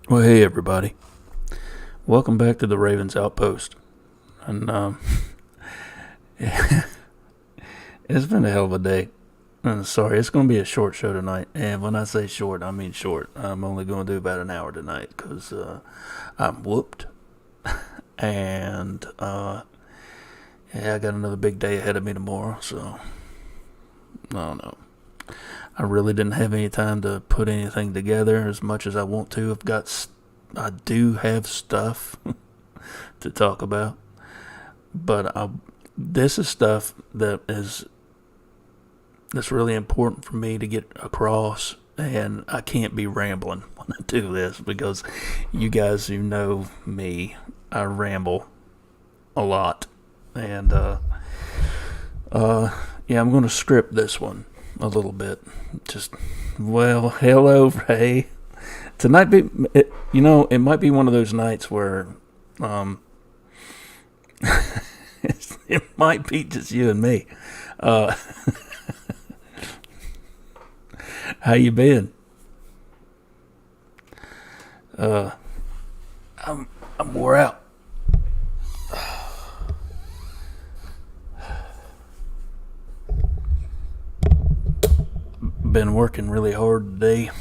Well, hey everybody. Welcome back to the Ravens Outpost. And it's been a hell of a day. Sorry, it's going to be a short show tonight. And when I say short, I mean short. I'm only going to do about an hour tonight because I'm whooped. And yeah, I got another big day ahead of me tomorrow. So I don't know. I really didn't have any time to put anything together as much as I want to. I do have stuff to talk about, but this is stuff that's really important for me to get across, and I can't be rambling when I do this because you guys who know me, I ramble a lot, and yeah, I'm going to script this one a little bit. Hello, Ray. Tonight, it might be one of those nights where, it might be just you and me. How you been? I'm wore out. Been working really hard today.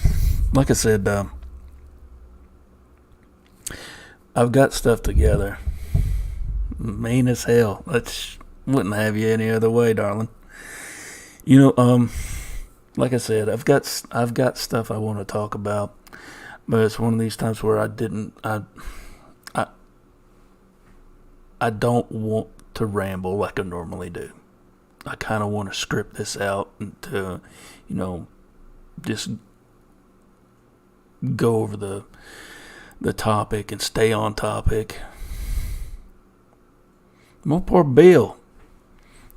Like I said, I've got stuff together. Mean as hell. Wouldn't have you any other way, darling. Like I said, I've got stuff I want to talk about, but it's one of these times where I don't want to ramble like I normally do. I kind of want to script this out and to, just go over the topic and stay on topic. My poor Bill.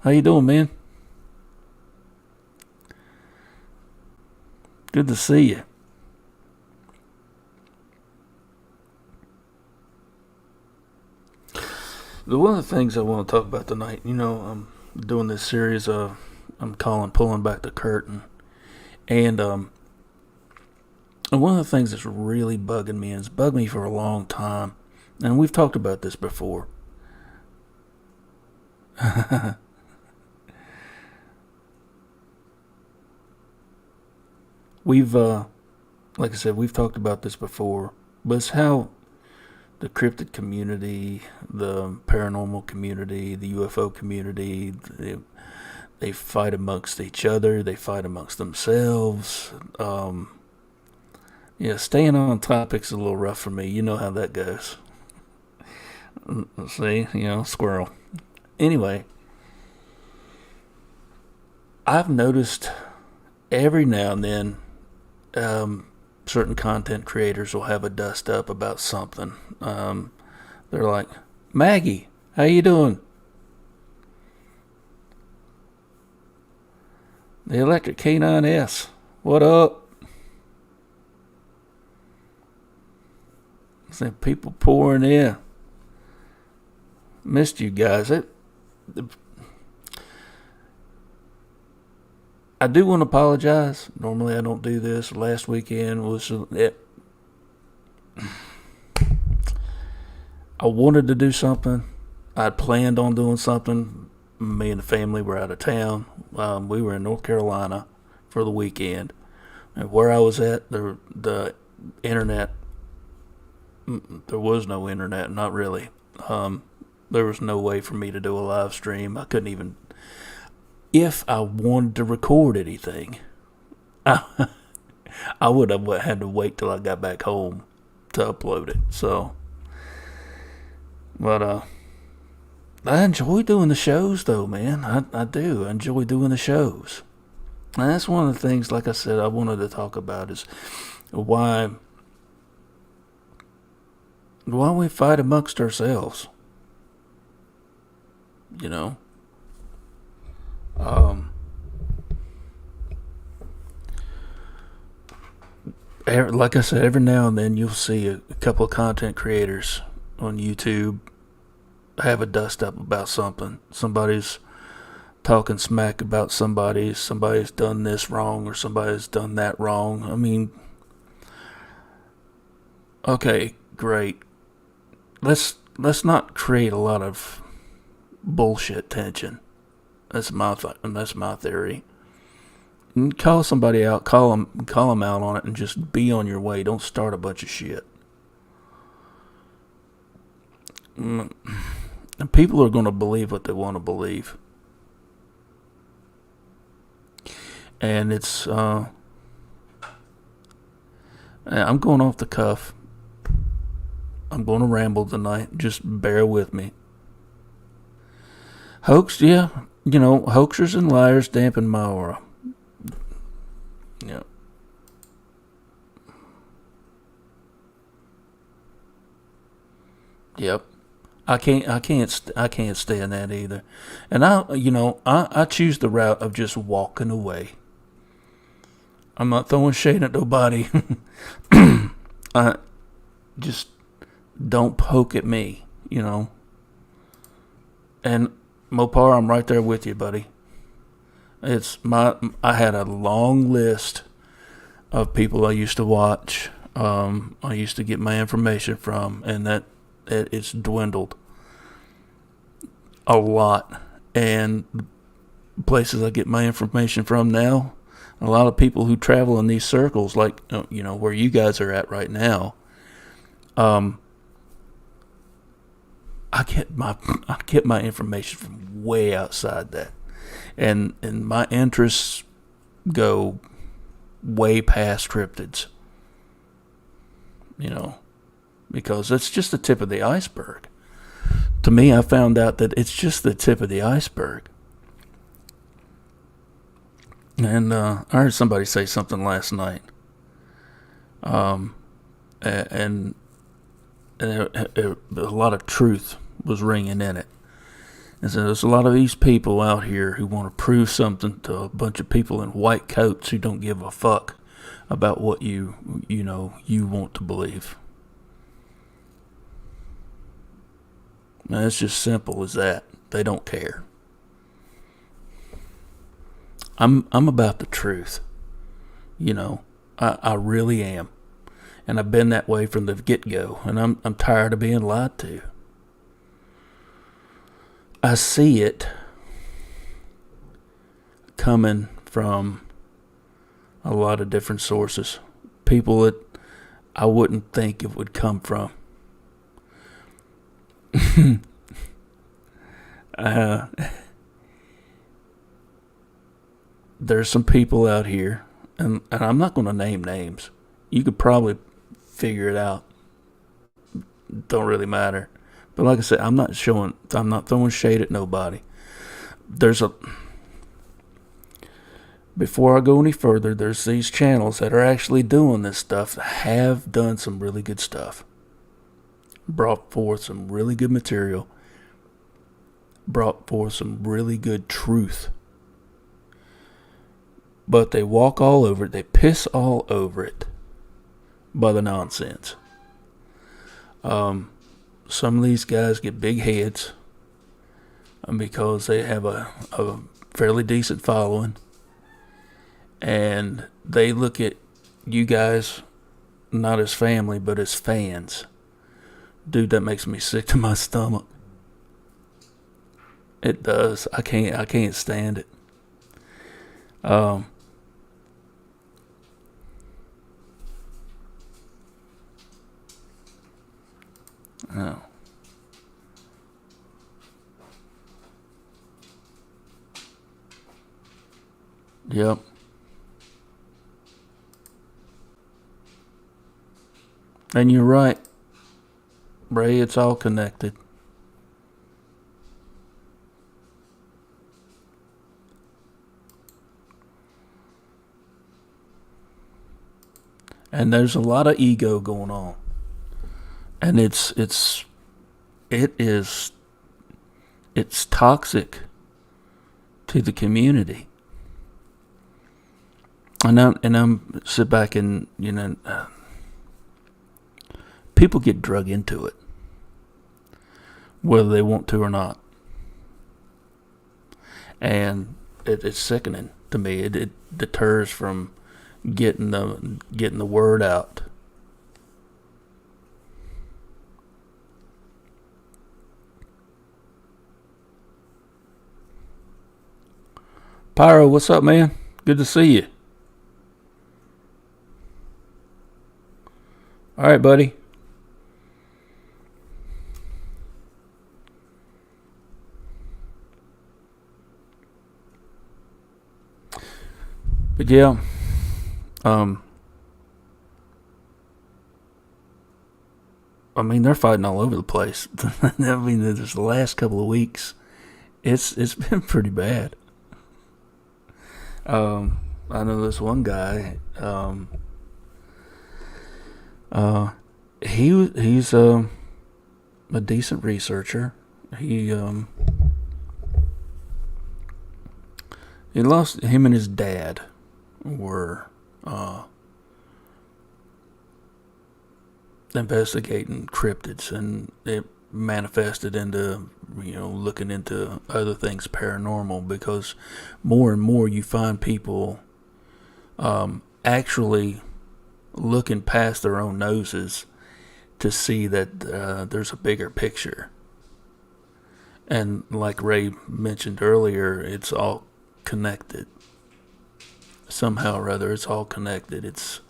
How you doing, man? Good to see you. One of the things I want to talk about tonight, I'm doing this series of I'm calling Pulling Back the Curtain. And one of the things that's really bugging me, and it's bugged me for a long time, and we've talked about this before. Like I said, we've talked about this before, but it's how the cryptid community, the paranormal community, the UFO community, they fight amongst each other, they fight amongst themselves. Staying on topic's a little rough for me. You know how that goes. See, squirrel. Anyway, I've noticed every now and then certain content creators will have a dust up about something. They're like, Maggie, how you doing? The electric K9S, what up? Some people pouring in. Missed you guys. I do want to apologize. Normally I don't do this. Last weekend was I wanted to do something. I'd planned on doing something. Me and the family were out of town. We were in North Carolina for the weekend. And where I was at, the internet, there was no internet, not really. There was no way for me to do a live stream. I couldn't even, if I wanted to record anything, I would have had to wait till I got back home to upload it. So, but I enjoy doing the shows, though, man. I do. I enjoy doing the shows. And that's one of the things, like I said, I wanted to talk about is why we fight amongst ourselves. Like I said, every now and then you'll see a couple of content creators on YouTube have a dust up about something. Somebody's talking smack about somebody's done this wrong or somebody's done that wrong. I mean, Okay, great. Let's not create a lot of bullshit tension. That's my theory. And call somebody out, call them out on it, and just be on your way. Don't start a bunch of shit. And people are going to believe what they want to believe, and it's. I'm going off the cuff. I'm going to ramble tonight. Just bear with me. Yeah. Hoaxers and liars dampen my aura. Yeah. Yep. I can't stand that either. And I choose the route of just walking away. I'm not throwing shade at nobody. I just don't poke at me, And Mopar, I'm right there with you, buddy. I had a long list of people I used to watch. I used to get my information from, and it's dwindled a lot. And places I get my information from now, a lot of people who travel in these circles, like where you guys are at right now, I get my information from way outside that, and my interests go way past cryptids. Because it's just the tip of the iceberg. To me, I found out that it's just the tip of the iceberg. And I heard somebody say something last night, and a lot of truth was ringing in it. And so there's a lot of these people out here who want to prove something to a bunch of people in white coats who don't give a fuck about what you want to believe. And it's just simple as that. They don't care. I'm about the truth. I really am. And I've been that way from the get-go, and I'm tired of being lied to. I see it coming from a lot of different sources. People that I wouldn't think it would come from. There's some people out here, and I'm not going to name names. You could probably figure it out. Don't really matter. But like I said, I'm not throwing shade at nobody. Before I go any further, there's these channels that are actually doing this stuff, that have done some really good stuff. Brought forth some really good material. Brought forth some really good truth. But they walk all over it. They piss all over it by the nonsense. Some of these guys get big heads because they have a fairly decent following. And they look at you guys not as family, but as fans. Dude, that makes me sick to my stomach. It does. I can't stand it. Oh. Yep. And you're right, Ray, it's all connected. And there's a lot of ego going on. And it's toxic to the community. And I'm sit back and people get drug into it, whether they want to or not, and it's sickening to me. It deters from getting the word out. Pyro, what's up, man? Good to see you. All right, buddy. But yeah, I mean, they're fighting all over the place. I mean, there's the last couple of weeks, it's been pretty bad. I know this one guy. Uh, he's a decent researcher. He lost him and his dad were investigating cryptids, and it manifested into looking into other things paranormal, because more and more you find people actually looking past their own noses to see that there's a bigger picture. And like Ray mentioned earlier, it's all connected. Somehow or other, it's all connected. It's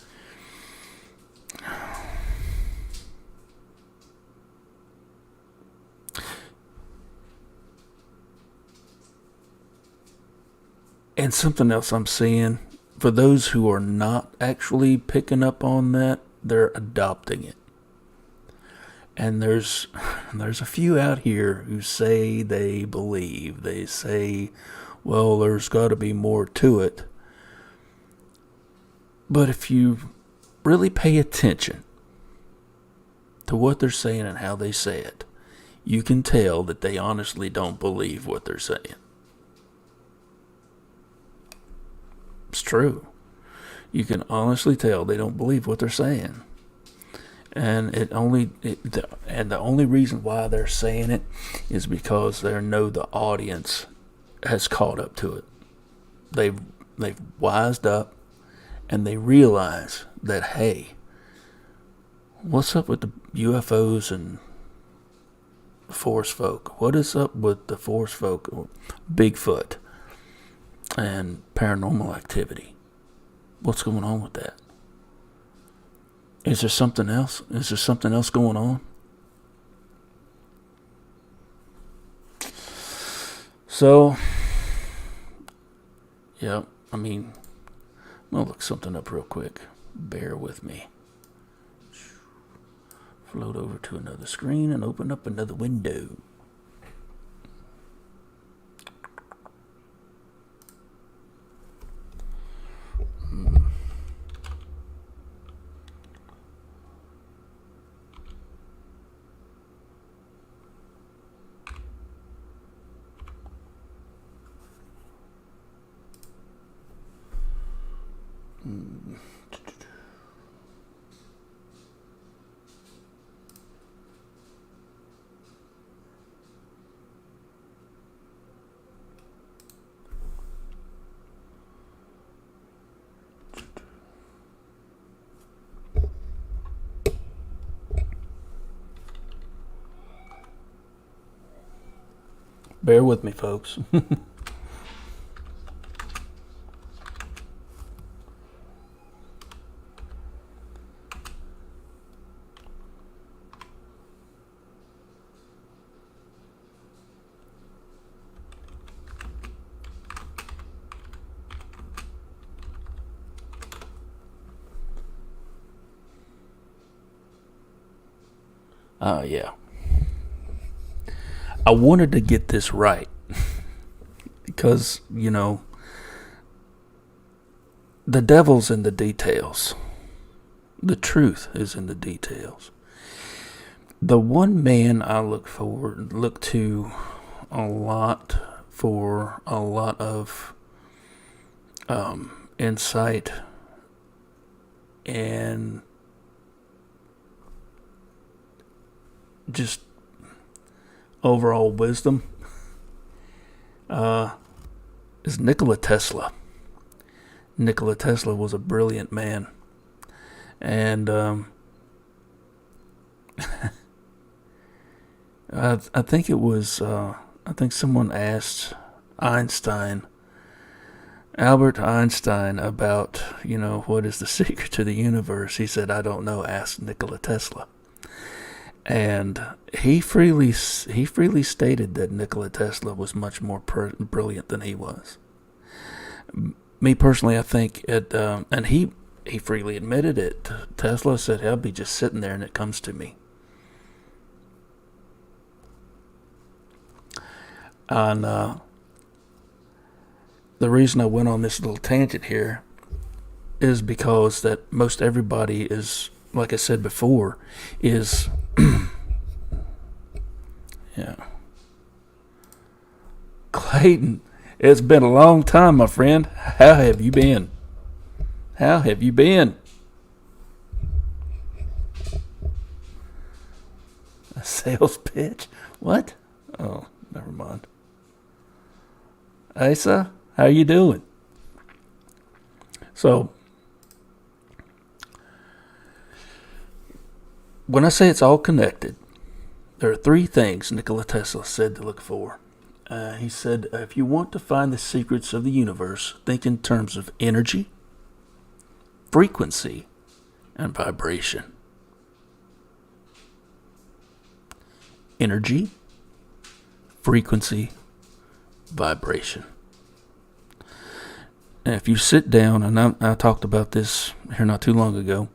and something else I'm seeing, for those who are not actually picking up on that, they're adopting it. And there's a few out here who say they believe. They say, well, there's got to be more to it. But if you really pay attention to what they're saying and how they say it, you can tell that they honestly don't believe what they're saying. It's true. You can honestly tell they don't believe what they're saying. And the only reason why they're saying it is because they know the audience has caught up to it. They've wised up, and they realize that, hey, what's up with the UFOs and force folk? What is up with the force folk, Bigfoot, and paranormal activity? What's going on with that? Is there something else? Is there something else going on? So, yeah, I mean, I'm gonna look something up real quick. Bear with me. Float over to another screen and open up another window. Bear with me, folks. Yeah. I wanted to get this right because, the devil's in the details. The truth is in the details. The one man I look to a lot for a lot of insight and just overall wisdom is Nikola Tesla. Nikola Tesla was a brilliant man, and I think it was I think someone asked Einstein Albert Einstein about, what is the secret to the universe. He said, I don't know, ask Nikola Tesla. And he freely stated that Nikola Tesla was much more brilliant than he was. Me personally, I think and he freely admitted it. Tesla said, I'll be just sitting there and it comes to me. And the reason I went on this little tangent here is because that most everybody is, like I said before, is yeah. Clayton, it's been a long time, my friend. How have you been? How have you been? A sales pitch? What? Oh, never mind. Asa, how you doing? So, when I say it's all connected, there are three things Nikola Tesla said to look for. He said, if you want to find the secrets of the universe, think in terms of energy, frequency, and vibration. Energy, frequency, vibration. And if you sit down, and I talked about this here not too long ago,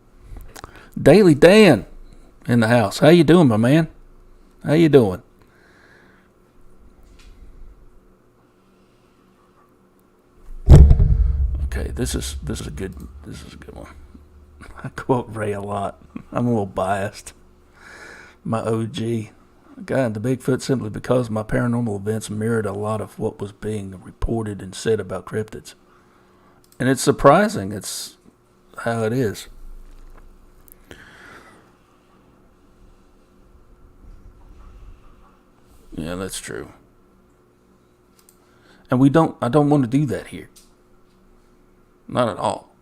Daily Dan in the house. How you doing, my man? How you doing? Okay, this is a good one. I quote Ray a lot. I'm a little biased. My OG. Got into Bigfoot simply because my paranormal events mirrored a lot of what was being reported and said about cryptids. And it's surprising. It's how it is. Yeah, that's true. And I don't want to do that here. Not at all.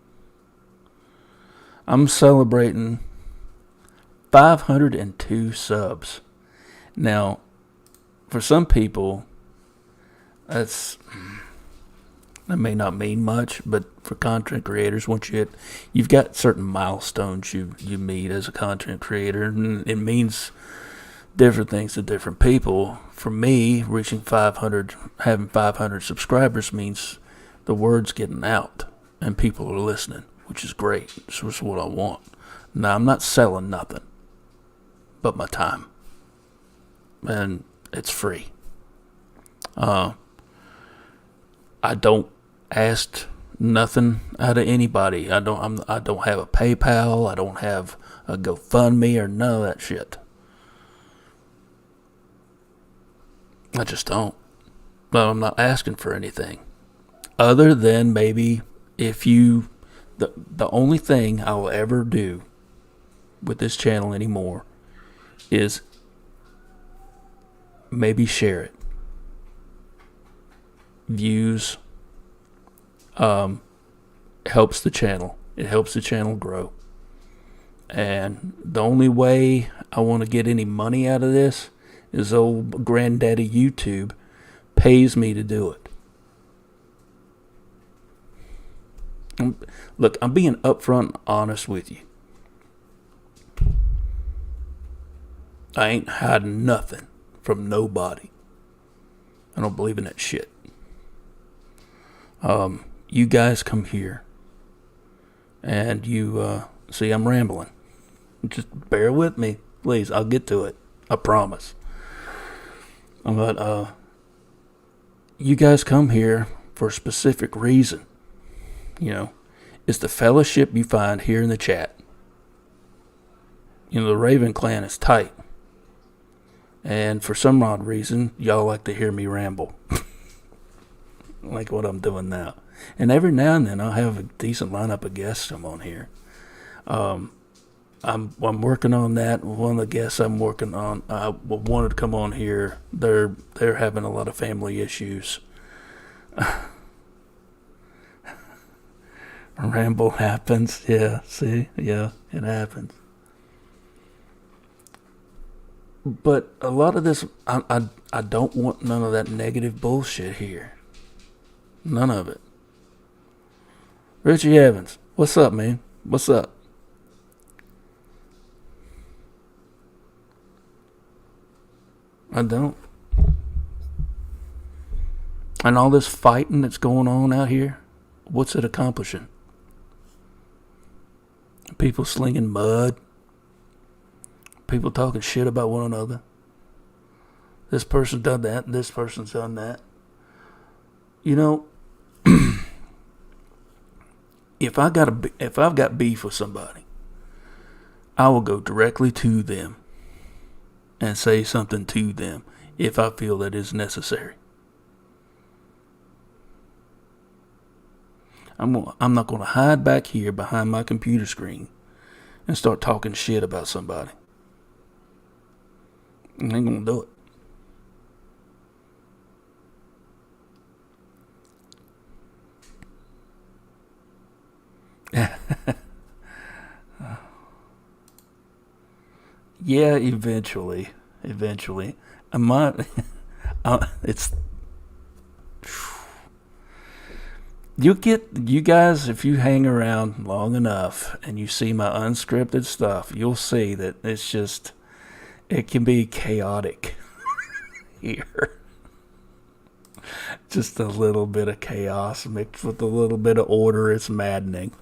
I'm celebrating 502 subs. Now, for some people, that may not mean much, but for content creators, once you've got certain milestones you meet as a content creator, and it means different things to different people. For me, reaching 500, having 500 subscribers means the word's getting out and people are listening, which is great. This is what I want. Now, I'm not selling nothing but my time, and it's free. I don't ask nothing out of anybody. I don't have a PayPal. I don't have a GoFundMe or none of that shit. I just don't. But I'm not asking for anything. Other than maybe if the only thing I will ever do with this channel anymore is maybe share it. Views helps the channel. It helps the channel grow. And the only way I want to get any money out of this is old granddaddy YouTube pays me to do it. Look, I'm being upfront and honest with you. I ain't hiding nothing from nobody. I don't believe in that shit. You guys come here and you see I'm rambling. Just bear with me, please. I'll get to it. I promise. But you guys come here for a specific reason. It's the fellowship you find here in the chat. The Raven clan is tight. And for some odd reason, y'all like to hear me ramble. Like what I'm doing now. And every now and then I'll have a decent lineup of guests come on here. I'm working on that. One of the guests I'm working on, wanted to come on here. They're having a lot of family issues. Ramble happens. Yeah, see? Yeah, it happens. But a lot of this, I don't want none of that negative bullshit here. None of it. Richie Evans, what's up, man? What's up? I don't. And all this fighting that's going on out here, what's it accomplishing? People slinging mud, people talking shit about one another. This person's done that, and this person's done that. You know, if I've got beef with somebody, I will go directly to them and say something to them if I feel that is necessary. I'm not going to hide back here behind my computer screen and start talking shit about somebody. I ain't going to do it. Yeah, eventually. I might. It's. You guys, if you hang around long enough and you see my unscripted stuff, you'll see that it can be chaotic here. Just a little bit of chaos mixed with a little bit of order. It's maddening.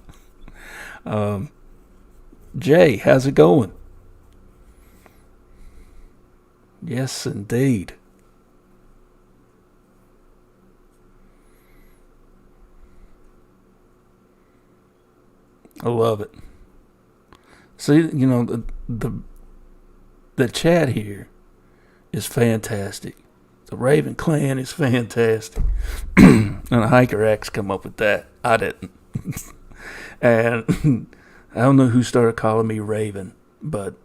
Jay, how's it going? Yes, indeed. I love it. See, the chat here is fantastic. The Raven Clan is fantastic. And Hiker X come up with that. I didn't. And I don't know who started calling me Raven, but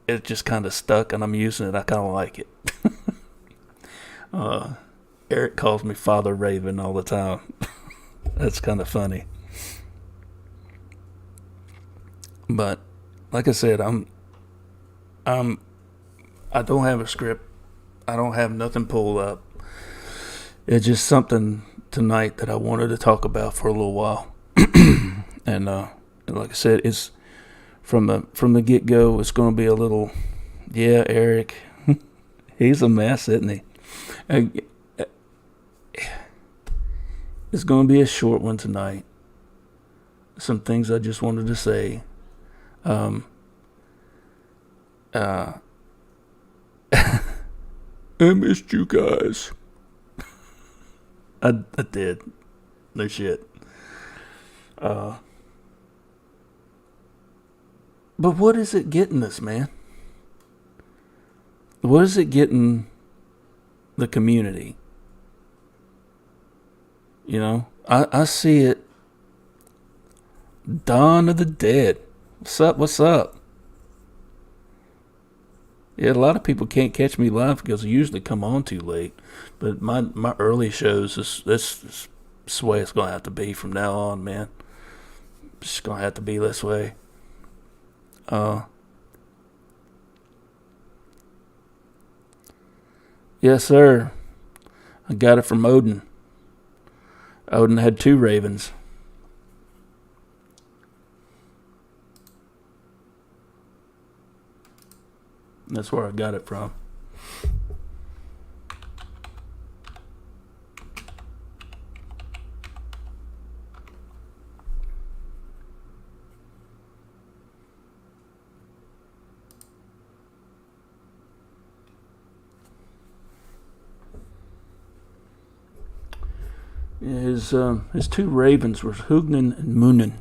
it just kind of stuck and I'm using it. I kind of like it. Eric calls me Father Raven all the time. That's kind of funny. But like I said, I don't have a script. I don't have nothing pulled up. It's just something tonight that I wanted to talk about for a little while. And like I said, it's from the get go. It's going to be a little. Yeah, Eric, he's a mess, isn't he? It's going to be a short one tonight. Some things I just wanted to say. I missed you guys. I did. No shit. But what is it getting us, man? What is it getting the community? I see it. Dawn of the Dead. What's up? Yeah, a lot of people can't catch me live because I usually come on too late. But my early shows, this way it's going to have to be from now on, man. It's just going to have to be this way. Yes, sir. I got it from Odin. Odin had 2 ravens. That's where I got it from. Yeah, his 2 ravens were Hugnan and Munin.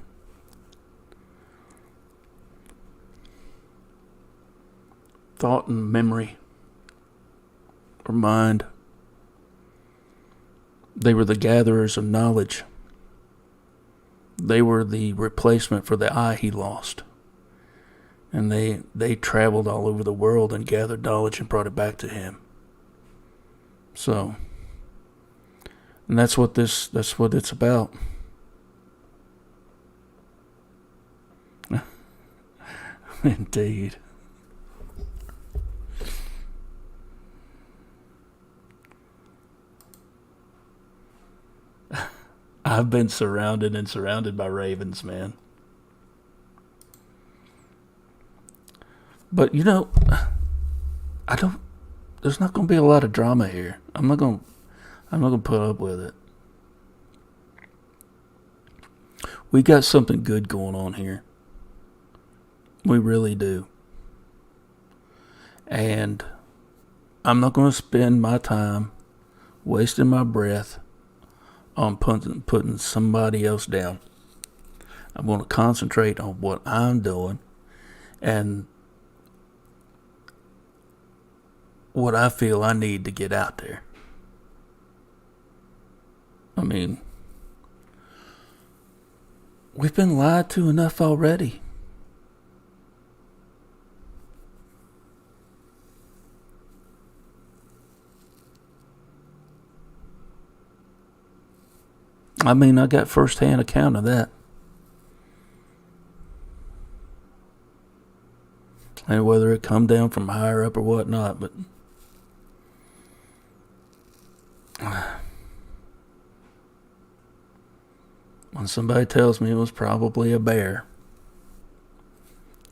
Thought and memory, or mind. They were the gatherers of knowledge. They were the replacement for the eye he lost. And they traveled all over the world and gathered knowledge and brought it back to him. So, and that's what it's about. Indeed. I've been surrounded and surrounded by ravens, man. But I don't. There's not going to be a lot of drama here. I'm not going. I'm not going to put up with it. We got something good going on here. We really do. And I'm not going to spend my time wasting my breath on putting somebody else down. I'm going to concentrate on what I'm doing and what I feel I need to get out there. I mean, we've been lied to enough already. I mean, I got first-hand account of that. And whether it come down from higher up or whatnot, but when somebody tells me it was probably a bear,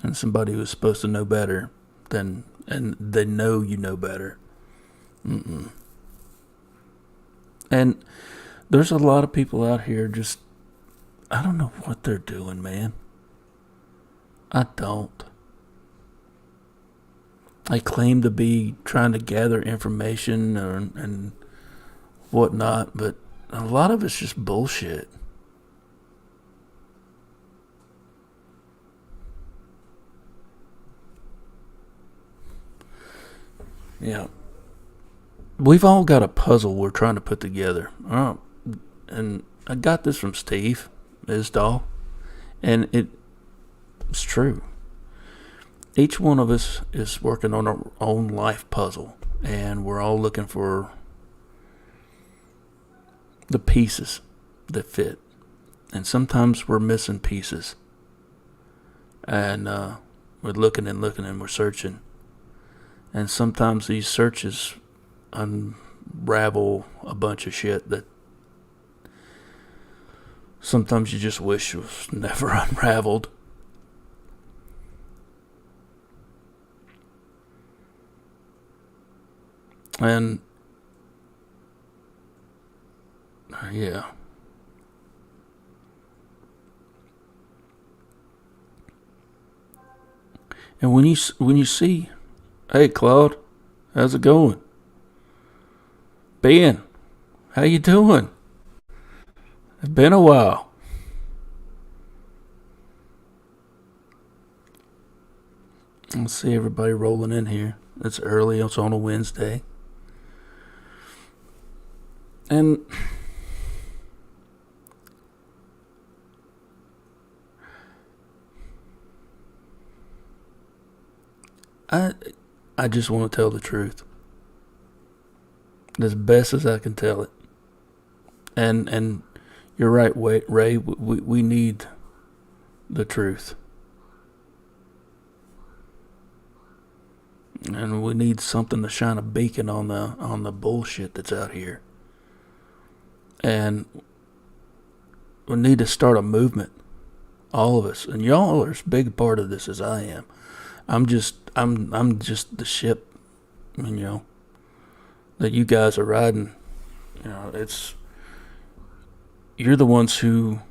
and somebody who's supposed to know better, and they know you know better. And there's a lot of people out here just, I don't know what they're doing, man. I don't. They claim to be trying to gather information and whatnot, but a lot of it's just bullshit. Yeah. We've all got a puzzle we're trying to put together. And I got this from Steve Isdahl, and it's true. Each one of us is working on our own life puzzle, and we're all looking for the pieces that fit. And sometimes we're missing pieces. And we're looking and looking and we're searching. And sometimes these searches unravel a bunch of shit that sometimes you just wish was never unraveled. And yeah. And when you see, hey Claude, how's it going? Ben, how you doing? It's been a while. Let's see everybody rolling in here. It's early. It's on a Wednesday. And I just want to tell the truth as best as I can tell it. And you're right, Ray. We need the truth, and we need something to shine a beacon on the bullshit that's out here. And we need to start a movement, all of us, and y'all are as big a part of this as I am. I'm just the ship, that you guys are riding. You're the ones who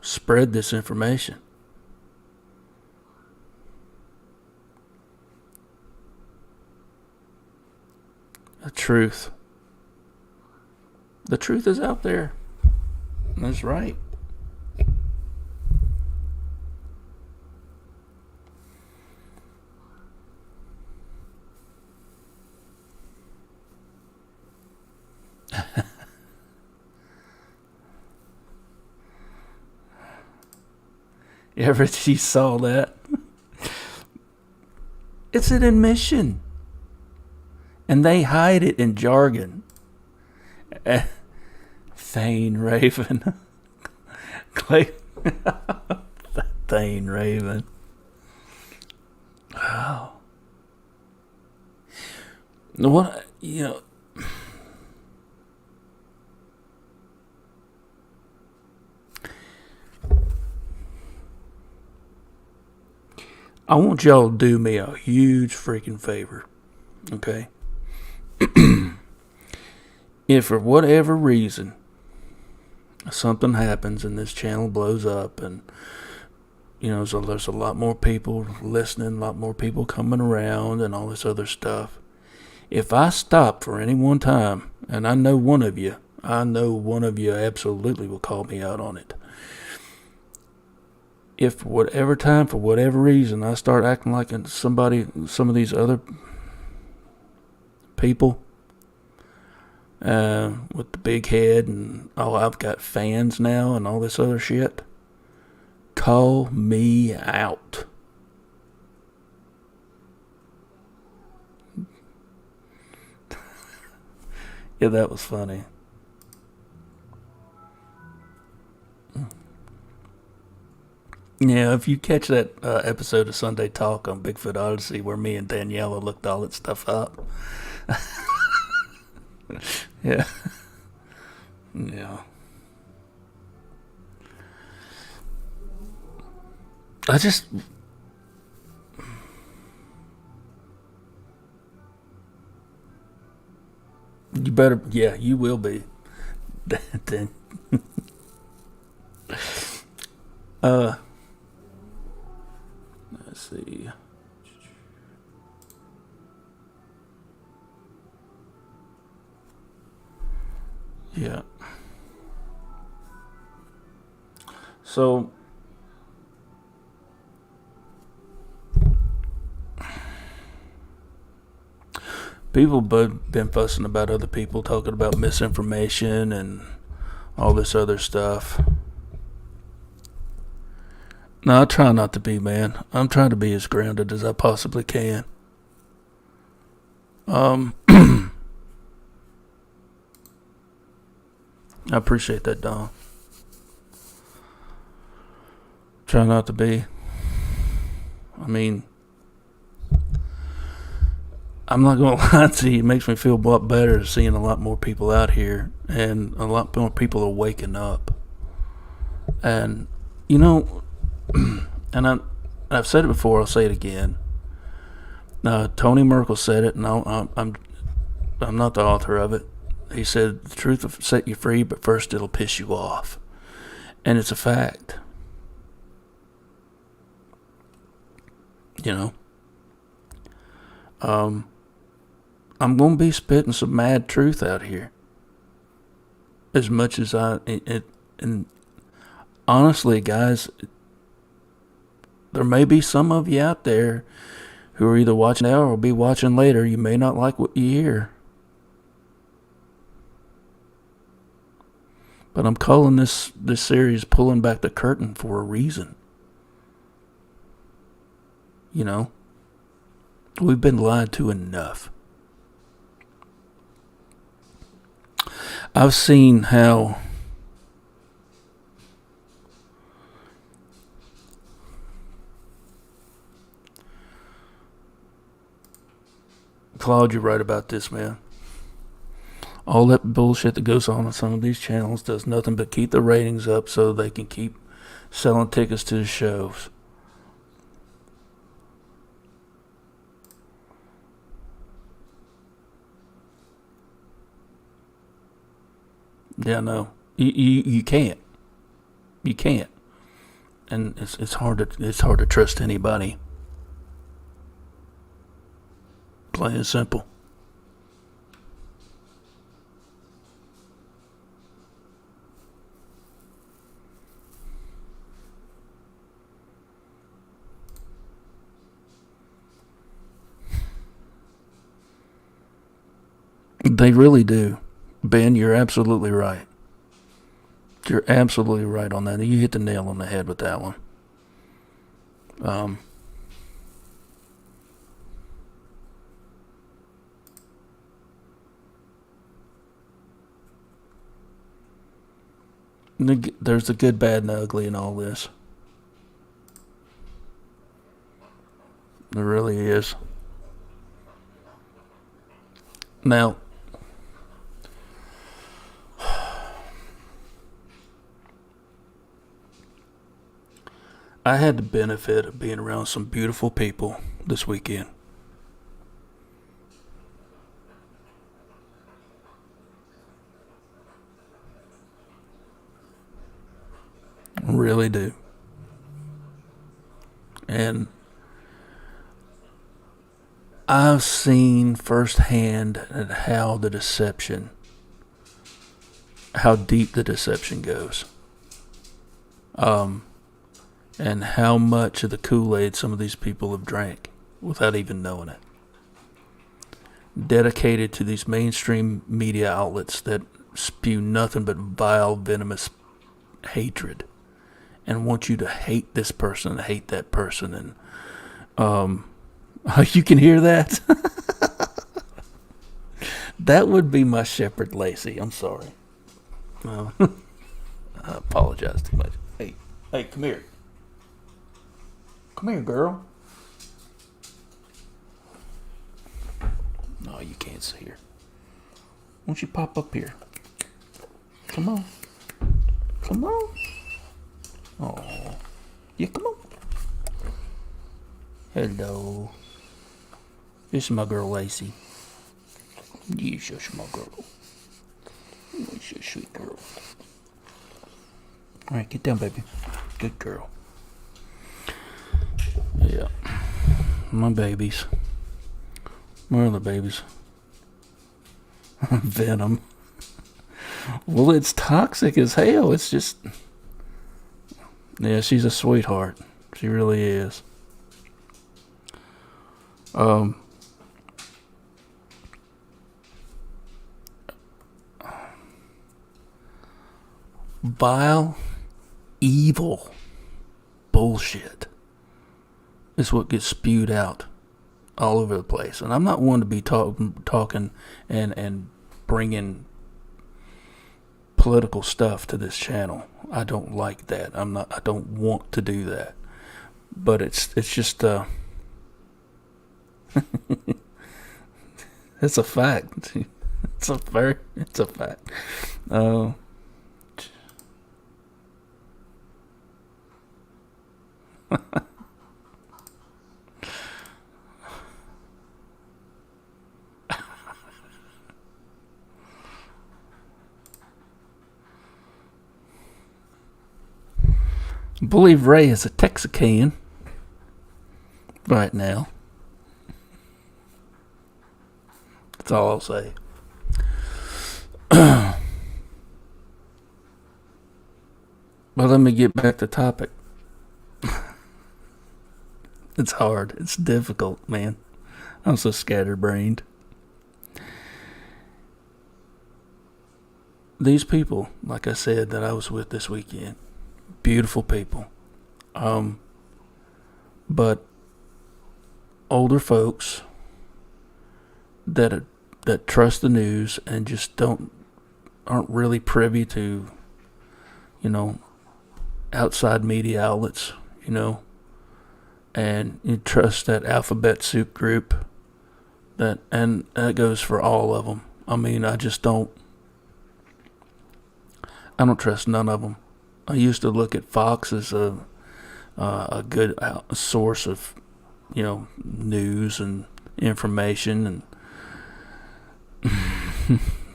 spread this information. The truth is out there. That's right. You saw that? It's an admission. And they hide it in jargon. Thane Raven. Clay. Thane Raven. Oh. What, I want y'all to do me a huge freaking favor, okay? If for whatever reason something happens and this channel blows up and so there's a lot more people listening, a lot more people coming around and all this other stuff. If I stop for any one time, and I know one of you absolutely will call me out on it. If whatever time, for whatever reason, I start acting like some of these other people with the big head and I've got fans now and all this other shit, call me out. Yeah, that was funny. Yeah, if you catch that episode of Sunday Talk on Bigfoot Odyssey where me and Daniela looked all that stuff up. Yeah. Yeah. You better, yeah, you will be. Then. Let's see. Yeah. So, people been fussing about other people, talking about misinformation and all this other stuff. No, I try not to be, man. I'm trying to be as grounded as I possibly can. I appreciate that, Don. Try not to be. I mean, I'm not going to lie to you. It makes me feel a lot better seeing a lot more people out here and a lot more people are waking up. And, and I've said it before, I'll say it again. Tony Merkel said it, and I'm not the author of it. He said, the truth will set you free, but first it'll piss you off. And it's a fact. I'm going to be spitting some mad truth out here. As much as and honestly, guys, there may be some of you out there who are either watching now or will be watching later. You may not like what you hear. But I'm calling this series Pulling Back the Curtain for a reason. We've been lied to enough. I've seen how Claude, you're right about this, man. All that bullshit that goes on some of these channels does nothing but keep the ratings up so they can keep selling tickets to the shows. Yeah, no, you can't. You can't, and it's hard to trust anybody. Plain and simple. They really do. Ben, you're absolutely right. You're absolutely right on that. You hit the nail on the head with that one. There's the good, bad, and ugly in all this. There really is. Now, I had the benefit of being around some beautiful people this weekend. Really do. And I've seen firsthand how deep the deception goes. Um, and how much of the Kool-Aid some of these people have drank without even knowing it. Dedicated to these mainstream media outlets that spew nothing but vile, venomous hatred and want you to hate this person and hate that person. And you can hear that? That would be my Shepherd Lacey. I'm sorry. I apologize too much. Hey, come here. Come here, girl. No, you can't see her. Why don't you pop up here? Come on. Come on. Oh. Yeah, come on. Hello. This is my girl, Lacey. Yes, that's my girl. She's a sweet girl. Alright, get down, baby. Good girl. Yeah. My babies. My other babies. Venom. Well, it's toxic as hell. It's just... Yeah, she's a sweetheart. She really is. Vile, evil bullshit is what gets spewed out all over the place. And I'm not one to be talking and bringing political stuff to this channel. I don't like that. I don't want to do that. But it's just it's a fact. It's a fact. I believe Ray is a Texican right now. That's all I'll say. But let me get back to topic. It's hard. It's difficult, man. I'm so scatterbrained. These people, like I said, that I was with this weekend, beautiful people. But older folks that trust the news and just aren't really privy to, outside media outlets, and you trust that alphabet soup group and that goes for all of them. I mean, I don't trust none of them. I used to look at Fox as a good source of, news and information, and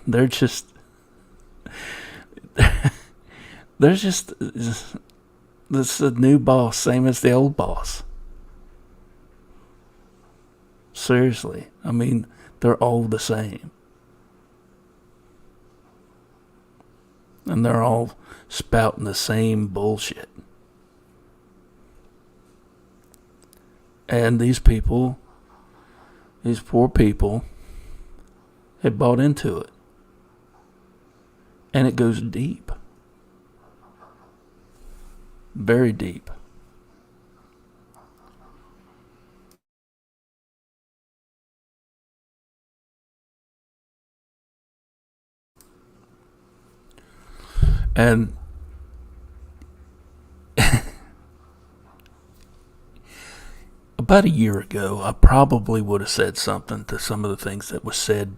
they're just this is a new boss, same as the old boss. Seriously, I mean, they're all the same. And they're all spouting the same bullshit. And these poor people, have bought into it. And it goes deep. Very deep. And about a year ago, I probably would have said something to some of the things that was said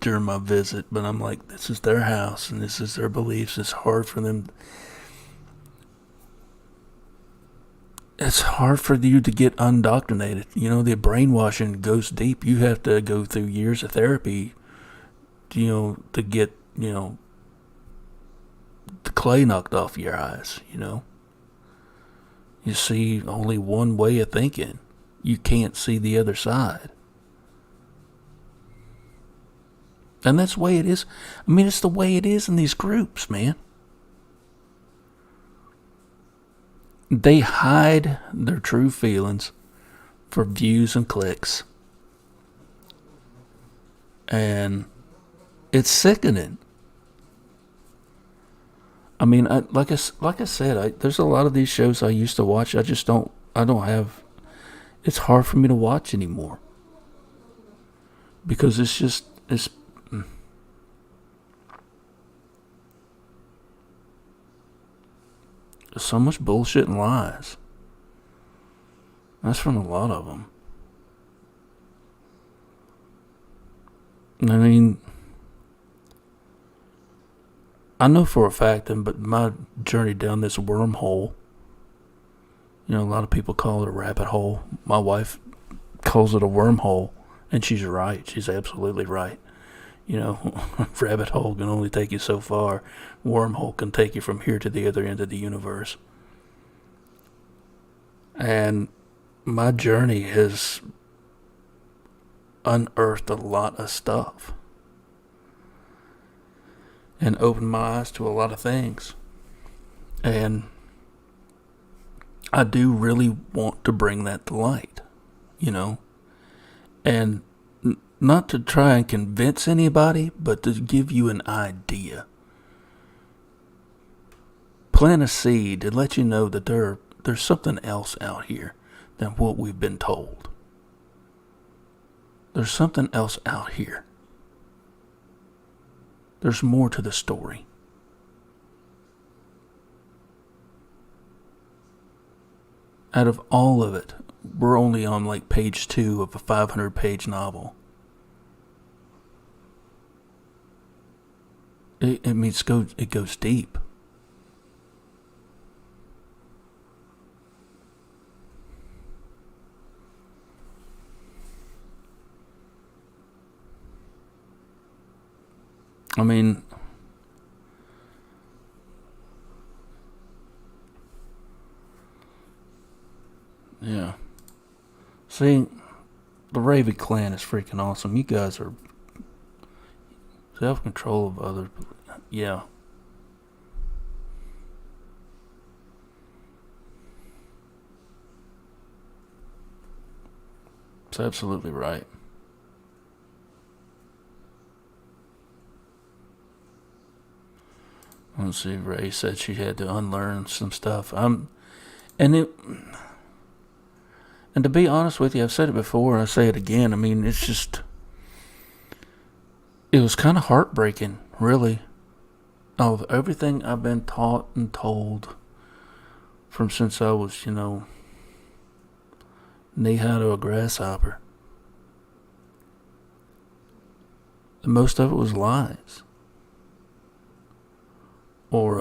during my visit, but I'm like, this is their house and this is their beliefs. It's hard for them. it's hard for you to get undoctrinated. You know, the brainwashing goes deep. You have to go through years of therapy, to get, the clay knocked off your eyes, You see only one way of thinking. You can't see the other side. And that's the way it is. I mean, it's the way it is in these groups, man. They hide their true feelings for views and clicks. And it's sickening. I mean, like I said, there's a lot of these shows I used to watch. I don't have. It's hard for me to watch anymore because it's so much bullshit and lies. That's from a lot of them. I mean, I know for a fact, but my journey down this wormhole, a lot of people call it a rabbit hole. My wife calls it a wormhole, and she's right. She's absolutely right. Rabbit hole can only take you so far. Wormhole can take you from here to the other end of the universe. And my journey has unearthed a lot of stuff and opened my eyes to a lot of things. And I do really want to bring that to light, and not to try and convince anybody, but to give you an idea. Plant a seed and let you know that there's something else out here than what we've been told. There's something else out here. There's more to the story. Out of all of it, we're only on like page 2 of a 500-page novel. It goes deep. I mean, yeah. See, the Raven clan is freaking awesome. You guys are self-control of others. Yeah. It's absolutely right. Let's see, Ray said she had to unlearn some stuff. And to be honest with you, I've said it before and I say it again. I mean, it was kind of heartbreaking, really, of everything I've been taught and told from since I was, knee-high to a grasshopper. And most of it was lies. Or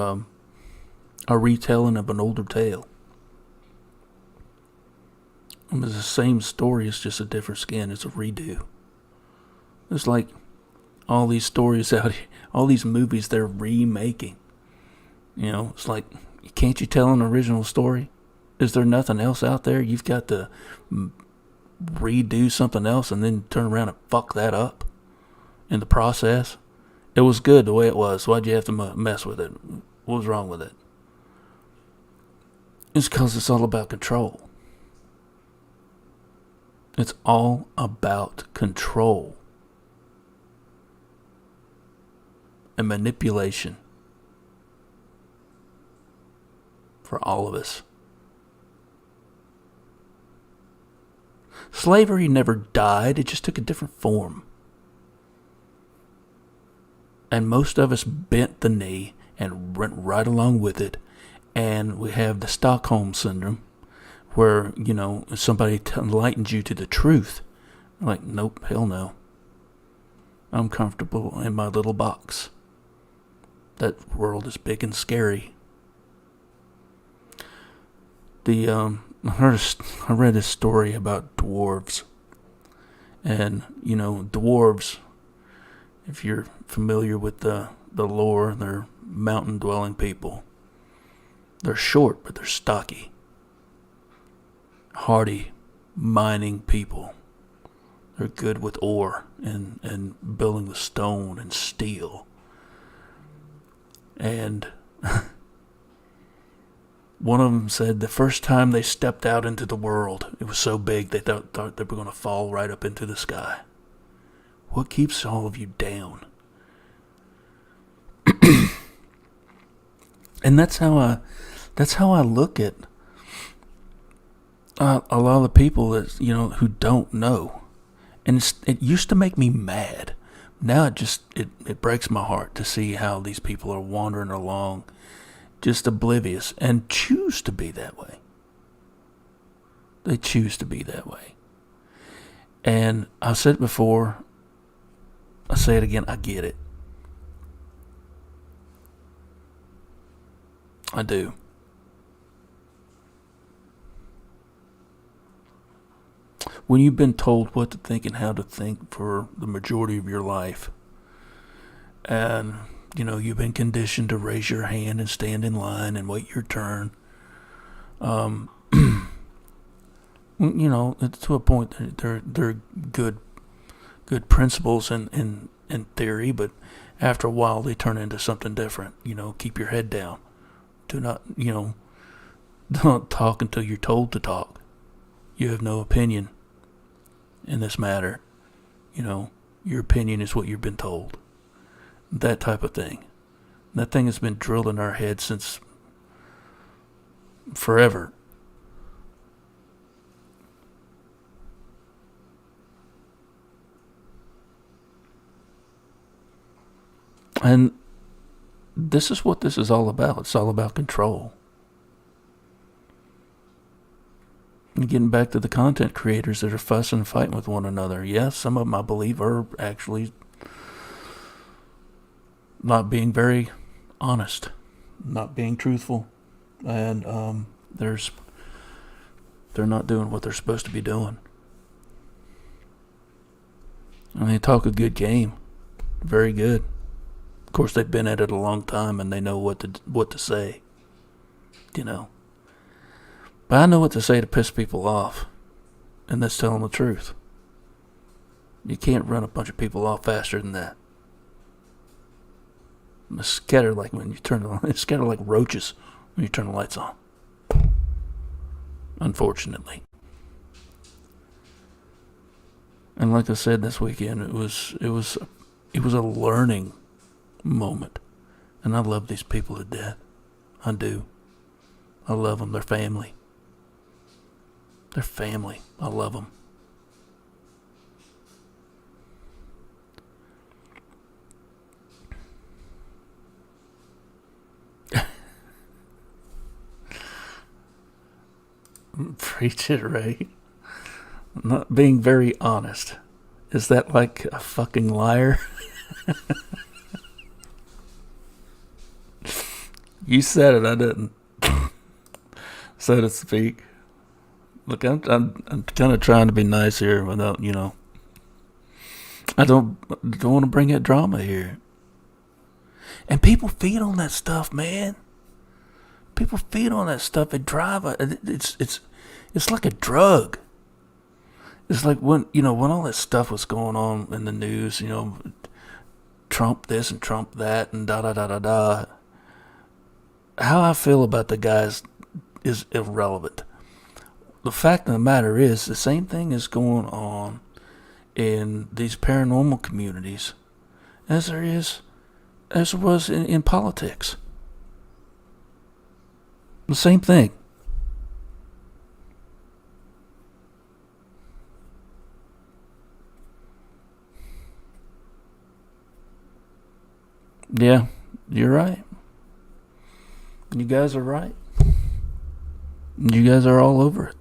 a retelling of an older tale. It was the same story, it's just a different skin. It's a redo. It's like all these stories out here, all these movies they're remaking. It's like, can't you tell an original story? Is there nothing else out there? You've got to redo something else and then turn around and fuck that up in the process. It was good the way it was. Why'd you have to mess with it? What was wrong with it? It's because it's all about control. It's all about control and manipulation for all of us. Slavery never died, it just took a different form. And most of us bent the knee and went right along with it. And we have the Stockholm Syndrome, where, somebody enlightens you to the truth. Like, nope, hell no. I'm comfortable in my little box. That world is big and scary. The I read this story about dwarves. And, dwarves, if you're familiar with the lore, they're mountain dwelling people. They're short, but they're stocky. Hardy, mining people. They're good with ore and building with stone and steel. And one of them said the first time they stepped out into the world, it was so big they thought they were going to fall right up into the sky. What keeps all of you down? And that's how I look at a lot of the people that who don't know. And it used to make me mad. Now it breaks my heart to see how these people are wandering along, just oblivious, and choose to be that way. They choose to be that way. And I've said it before, I say it again, I get it. I do. When you've been told what to think and how to think for the majority of your life, and you've been conditioned to raise your hand and stand in line and wait your turn, to a point they're good principles in theory, but after a while they turn into something different. Keep your head down. Do not don't talk until you're told to talk. You have no opinion in this matter. Your opinion is what you've been told. That type of thing. That thing has been drilled in our heads since forever. And this is what this is all about. It's all about control. And getting back to the content creators that are fussing and fighting with one another. Yes, some of them I believe are actually not being very honest, not being truthful, and they're not doing what they're supposed to be doing. And they talk a good game, very good. Of course, they've been at it a long time and they know what to say, But I know what to say to piss people off, and that's telling the truth. You can't run a bunch of people off faster than that. Scatter like when you scatter like roaches when you turn the lights on. Unfortunately. And like I said this weekend, it was a learning moment, and I love these people to death. I do. I love them. They're family. They're family. I love them. Preach it, Ray. Not being very honest. Is that like a fucking liar? You said it, I didn't. So to speak. Look, I'm kind of trying to be nice here without, I don't want to bring that drama here. And people feed on that stuff, man. People feed on that stuff. It drive. It's like a drug. It's like when all that stuff was going on in the news, Trump this and Trump that and da da da da da. How I feel about the guys is irrelevant. The fact of the matter is, the same thing is going on in these paranormal communities as there was in politics. The same thing. Yeah, you're right. You guys are right. You guys are all over it.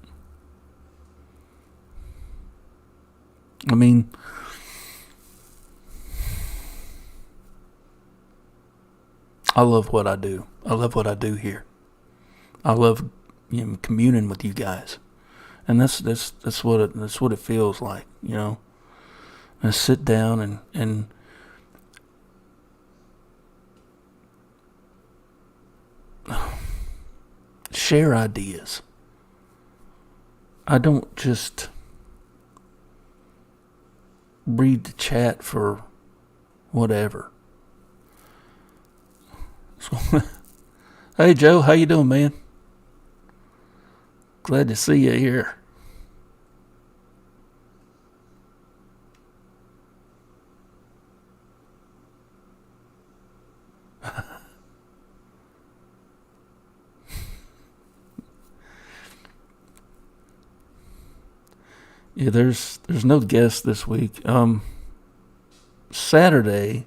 I mean, I love what I do. I love what I do here. I love communing with you guys, and that's what it feels like, And sit down and share ideas. I don't just read the chat for whatever. So, hey Joe, how you doing, man? Glad to see you here. Yeah, there's no guest this week. Saturday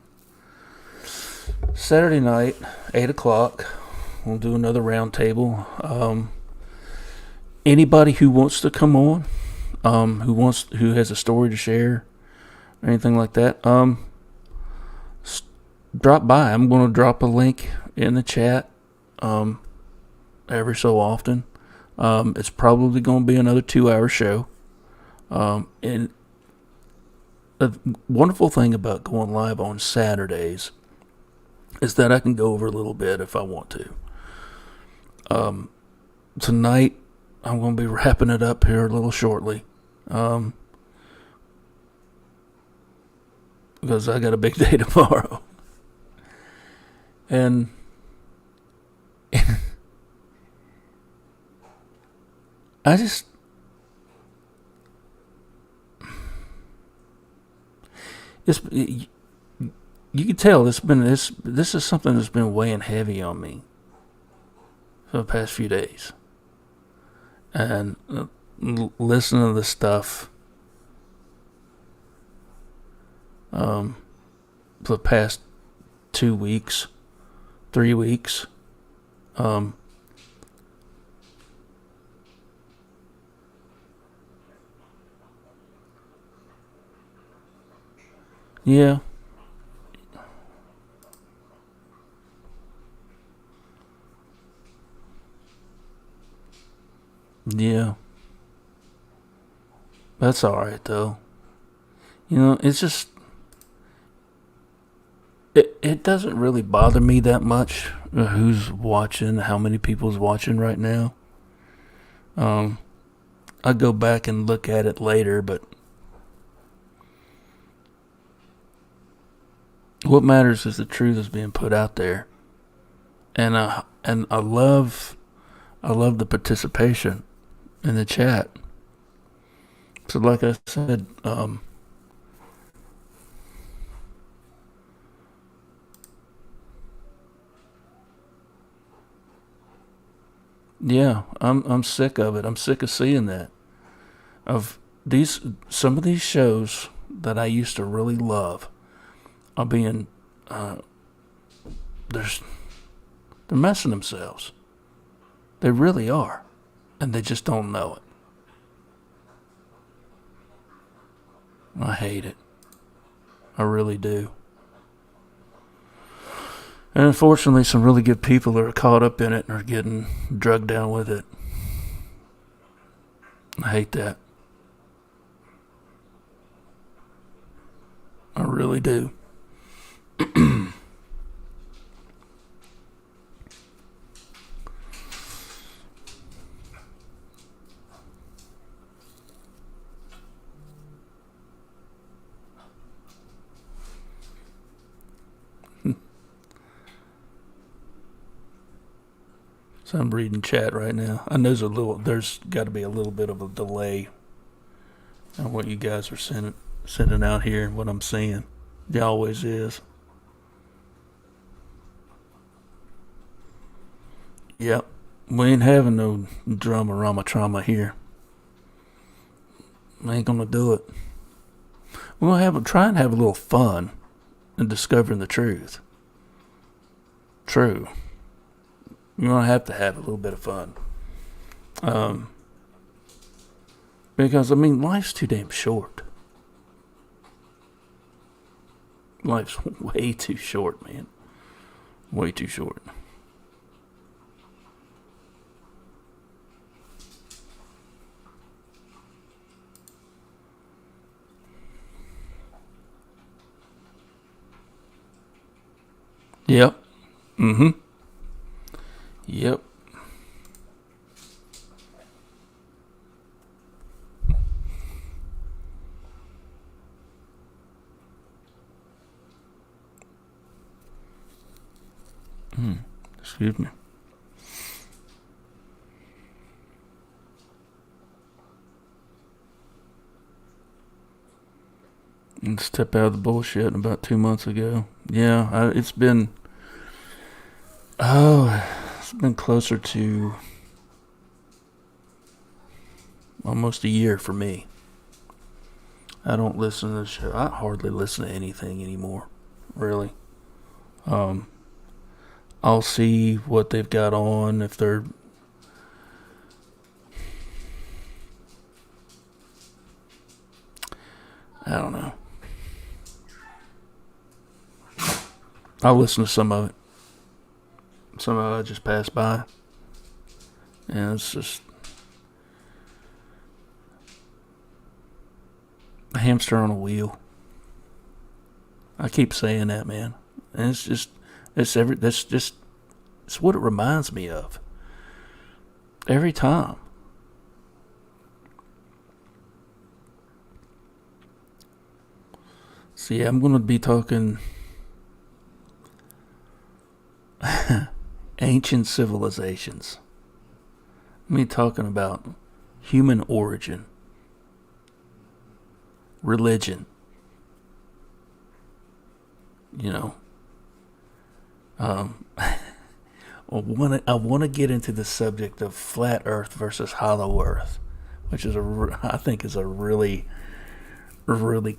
night, 8 o'clock. We'll do another round table. Anybody who wants to come on, who has a story to share, or anything like that, drop by. I'm going to drop a link in the chat, every so often. It's probably going to be another 2-hour show. And the wonderful thing about going live on Saturdays is that I can go over a little bit if I want to. Tonight, I'm going to be wrapping it up here a little shortly. Because I got a big day tomorrow. And I just... you can tell this is something that's been weighing heavy on me for the past few days, and listening to this stuff for the past 2 weeks, 3 weeks, yeah. Yeah. That's alright, though. It's just... It doesn't really bother me that much who's watching, how many people's watching right now. I go back and look at it later, but what matters is the truth is being put out there. And I love the participation in the chat. So like I said, yeah, I'm sick of it. I'm sick of seeing that. Some of these shows that I used to really love are being they're messing themselves. They really are. And they just don't know it. I hate it. I really do. And unfortunately, some really good people are caught up in it and are getting drugged down with it. I hate that. I really do. So I'm reading chat right now. I know there's got to be a little bit of a delay on what you guys are sending out here and what I'm seeing. There always is. Yep. We ain't having no drama, rama, trauma here. I ain't gonna do it. We're gonna try and have a little fun in discovering the truth. True. You're going to have a little bit of fun. Because, life's too damn short. Life's way too short, man. Way too short. Yep. Mm-hmm. Yep. Excuse me. And step out of the bullshit about 2 months ago. Yeah, it's been. Oh, it's been closer to almost a year for me. I don't listen to the show. I hardly listen to anything anymore, really. Um, I'll see what they've got on if they're. I don't know. I'll listen to some of it. Some of it just pass by. And it's just a hamster on a wheel. I keep saying that, man. And it's what it reminds me of. Every time. See, I'm going to be talking ancient civilizations. Me talking about human origin, religion. You know, I want to get into the subject of flat Earth versus hollow Earth, which is I think is a really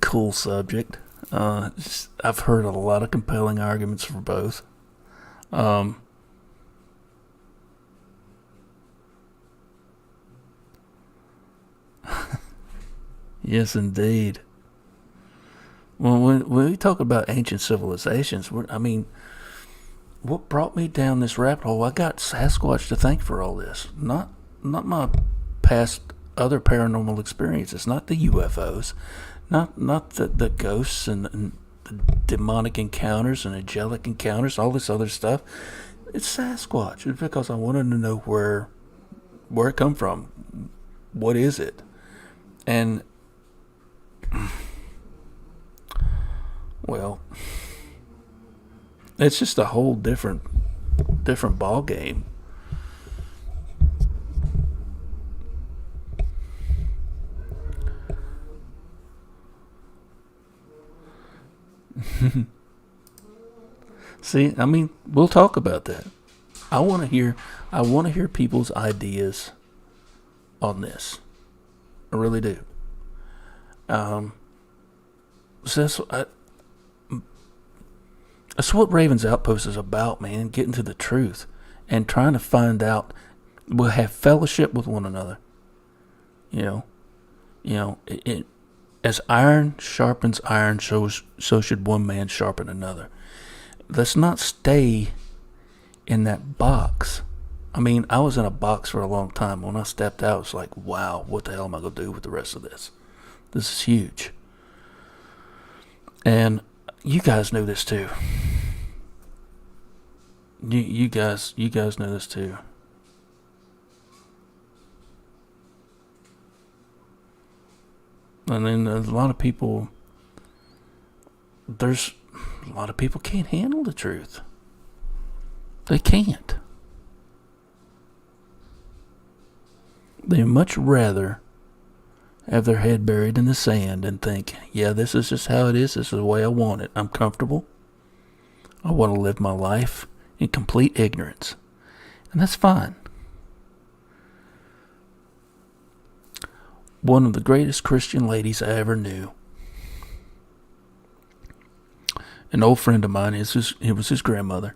cool subject. I've heard a lot of compelling arguments for both. Yes, indeed. Well, when we talk about ancient civilizations, what brought me down this rabbit hole? I got Sasquatch to thank for all this. Not my past other paranormal experiences. Not the UFOs. Not the ghosts and the demonic encounters and angelic encounters. All this other stuff. It's Sasquatch. It's because I wanted to know where it come from. What is it? And well, it's just a whole different ball game. See, we'll talk about that. I want to hear people's ideas on this. I really do. So that's what Raven's Outpost is about, man. Getting to the truth and trying to find out. We'll have fellowship with one another. You know, as iron sharpens iron, so should one man sharpen another. Let's not stay in that box. I was in a box for a long time. When I stepped out, it's like, wow, what the hell am I going to do with the rest of this? This is huge. And you guys know this too. You guys know this too. And then there's a lot of people can't handle the truth. They can't. They much rather have their head buried in the sand and think, yeah, this is just how it is. This is the way I want it. I'm comfortable. I want to live my life in complete ignorance. And that's fine. One of the greatest Christian ladies I ever knew, an old friend of mine, it was his grandmother.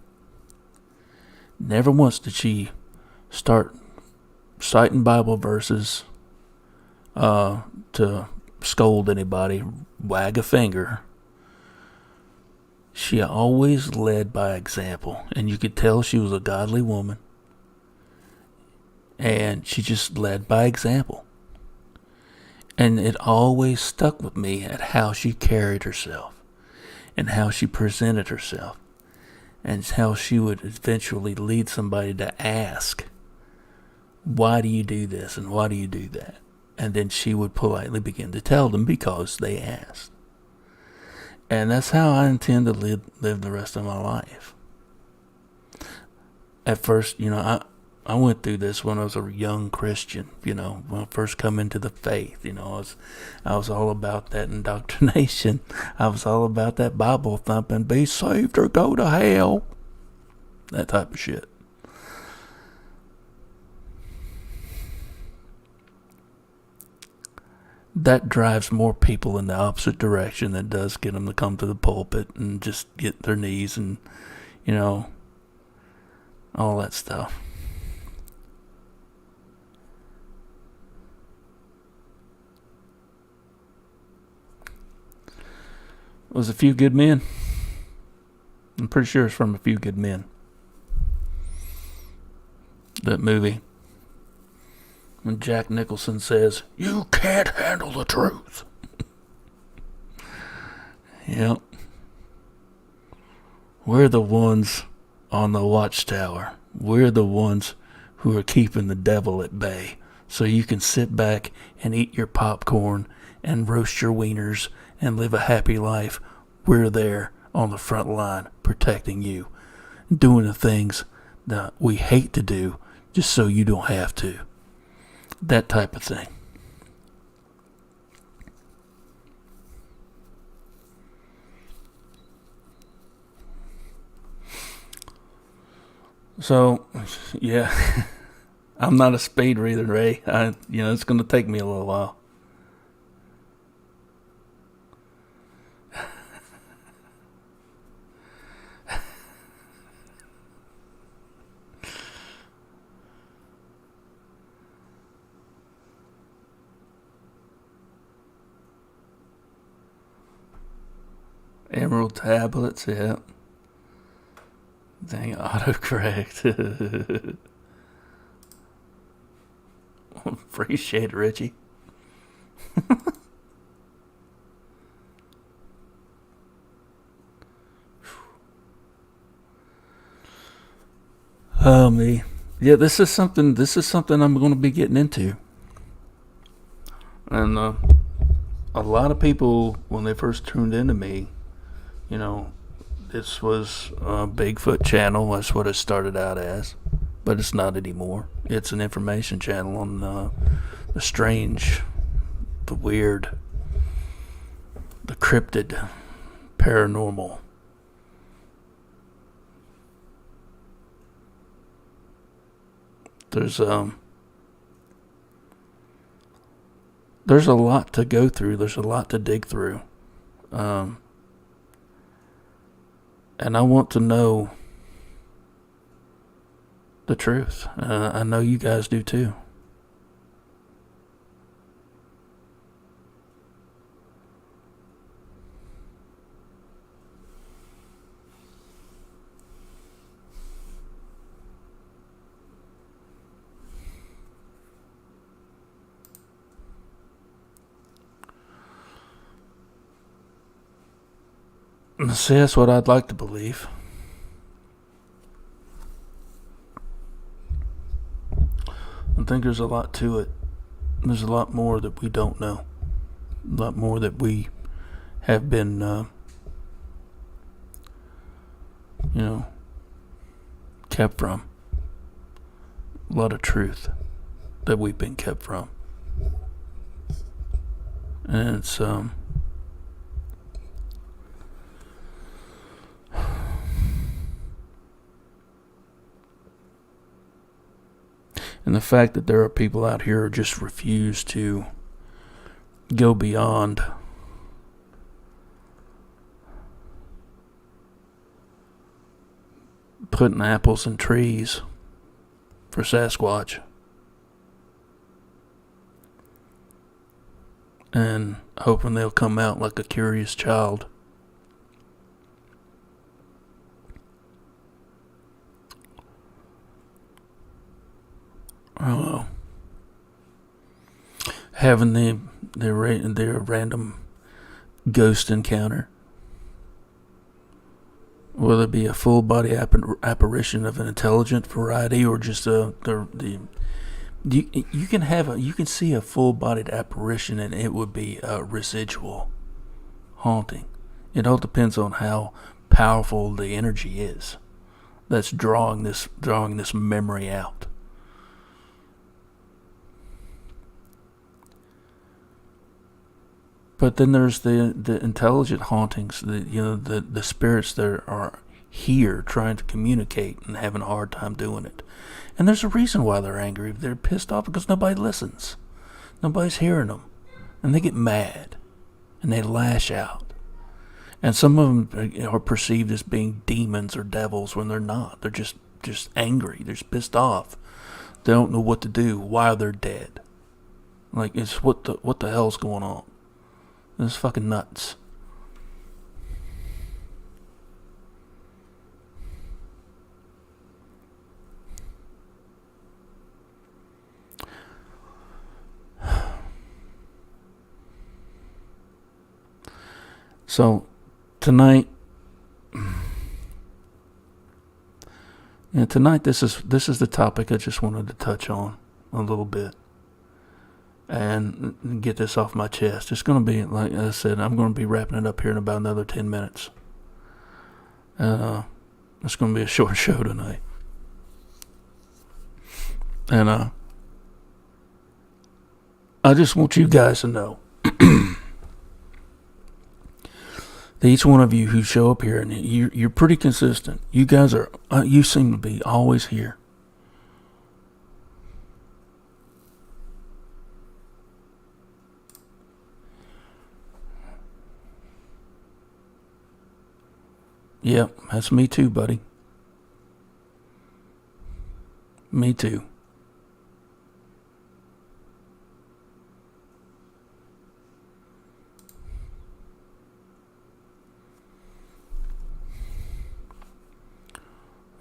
Never once did she start citing Bible verses to scold anybody, wag a finger. She always led by example, and you could tell she was a godly woman. And she just led by example. And it always stuck with me at how she carried herself and how she presented herself. and how she would eventually lead somebody to ask, why do you do this and why do you do that? And then she would politely begin to tell them because they asked. And that's how I intend to live the rest of my life. At first, I went through this when I was a young Christian, when I first come into the faith, I was all about that indoctrination. I was all about that Bible thumping, be saved or go to hell. That type of shit. That drives more people in the opposite direction than does get them to come to the pulpit and just get their knees and, all that stuff. It was A Few Good Men. I'm pretty sure it's from A Few Good Men. That movie. When Jack Nicholson says, "You can't handle the truth." Yep. We're the ones on the watchtower. We're the ones who are keeping the devil at bay. So you can sit back and eat your popcorn and roast your wieners and live a happy life. We're there on the front line protecting you. Doing the things that we hate to do just so you don't have to. That type of thing. So, yeah, I'm not a speed reader, Ray. It's going to take me a little while. Emerald tablets, yeah. Dang, autocorrect. Appreciate it, Richie. Oh, me. Yeah, this is something I'm going to be getting into. And a lot of people, when they first tuned into me, this was a Bigfoot channel. That's what it started out as. But it's not anymore. It's an information channel on the strange, the weird, the cryptid, paranormal. There's a lot to go through. There's a lot to dig through. And I want to know the truth. I know you guys do too. See, that's what I'd like to believe. I think there's a lot to it. There's a lot more that we don't know. A lot more that we have been, kept from. A lot of truth that we've been kept from. And it's, and the fact that there are people out here who just refuse to go beyond putting apples in trees for Sasquatch. And hoping they'll come out like a curious child. I don't know. Having their random ghost encounter. whether it be a full body apparition of an intelligent variety or just you can see a full bodied apparition and it would be a residual haunting. It all depends on how powerful the energy is that's drawing this memory out. But then there's the intelligent hauntings, the spirits that are here trying to communicate and having a hard time doing it. And there's a reason why they're angry. They're pissed off because nobody listens. Nobody's hearing them. And they get mad. And they lash out. And some of them are perceived as being demons or devils when they're not. They're just angry. They're just pissed off. They don't know what to do, why they're dead. Like, it's what the hell's going on? It's fucking nuts. So tonight, this is the topic I just wanted to touch on a little bit and get this off my chest. It's going to be, like I said, I'm going to be wrapping it up here in about another 10 minutes. It's going to be a short show tonight. And I just want you guys to know that each one of you who show up here, and you're pretty consistent. You guys are, you seem to be always here. Yep, that's me too, buddy. Me too.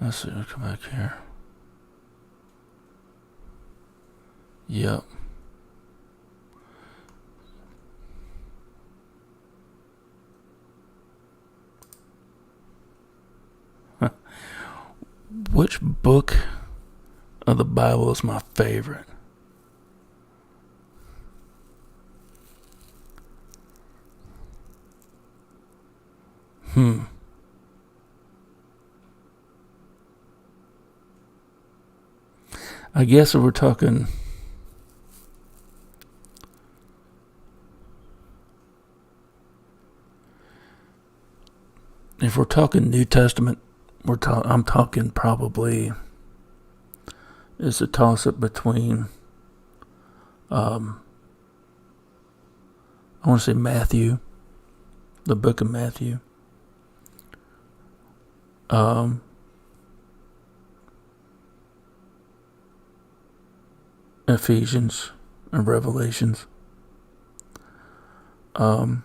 Let's see, I'll come back here. Yep. Which book of the Bible is my favorite? I guess if we're talking New Testament, I'm talking probably it's a toss up between I want to say Matthew, the book of Matthew, Ephesians and Revelations, Old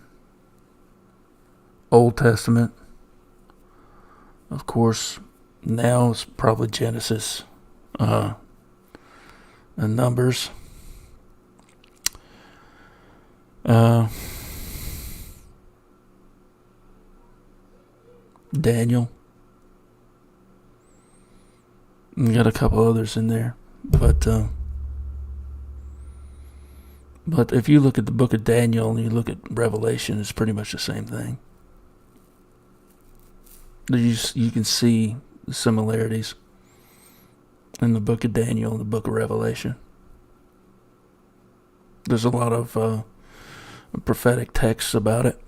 Testament. Of course, now it's probably Genesis and Numbers. Daniel. You got a couple others in there, but if you look at the book of Daniel and you look at Revelation, it's pretty much the same thing. You can see the similarities in the book of Daniel and the book of Revelation. There's a lot of prophetic texts about it.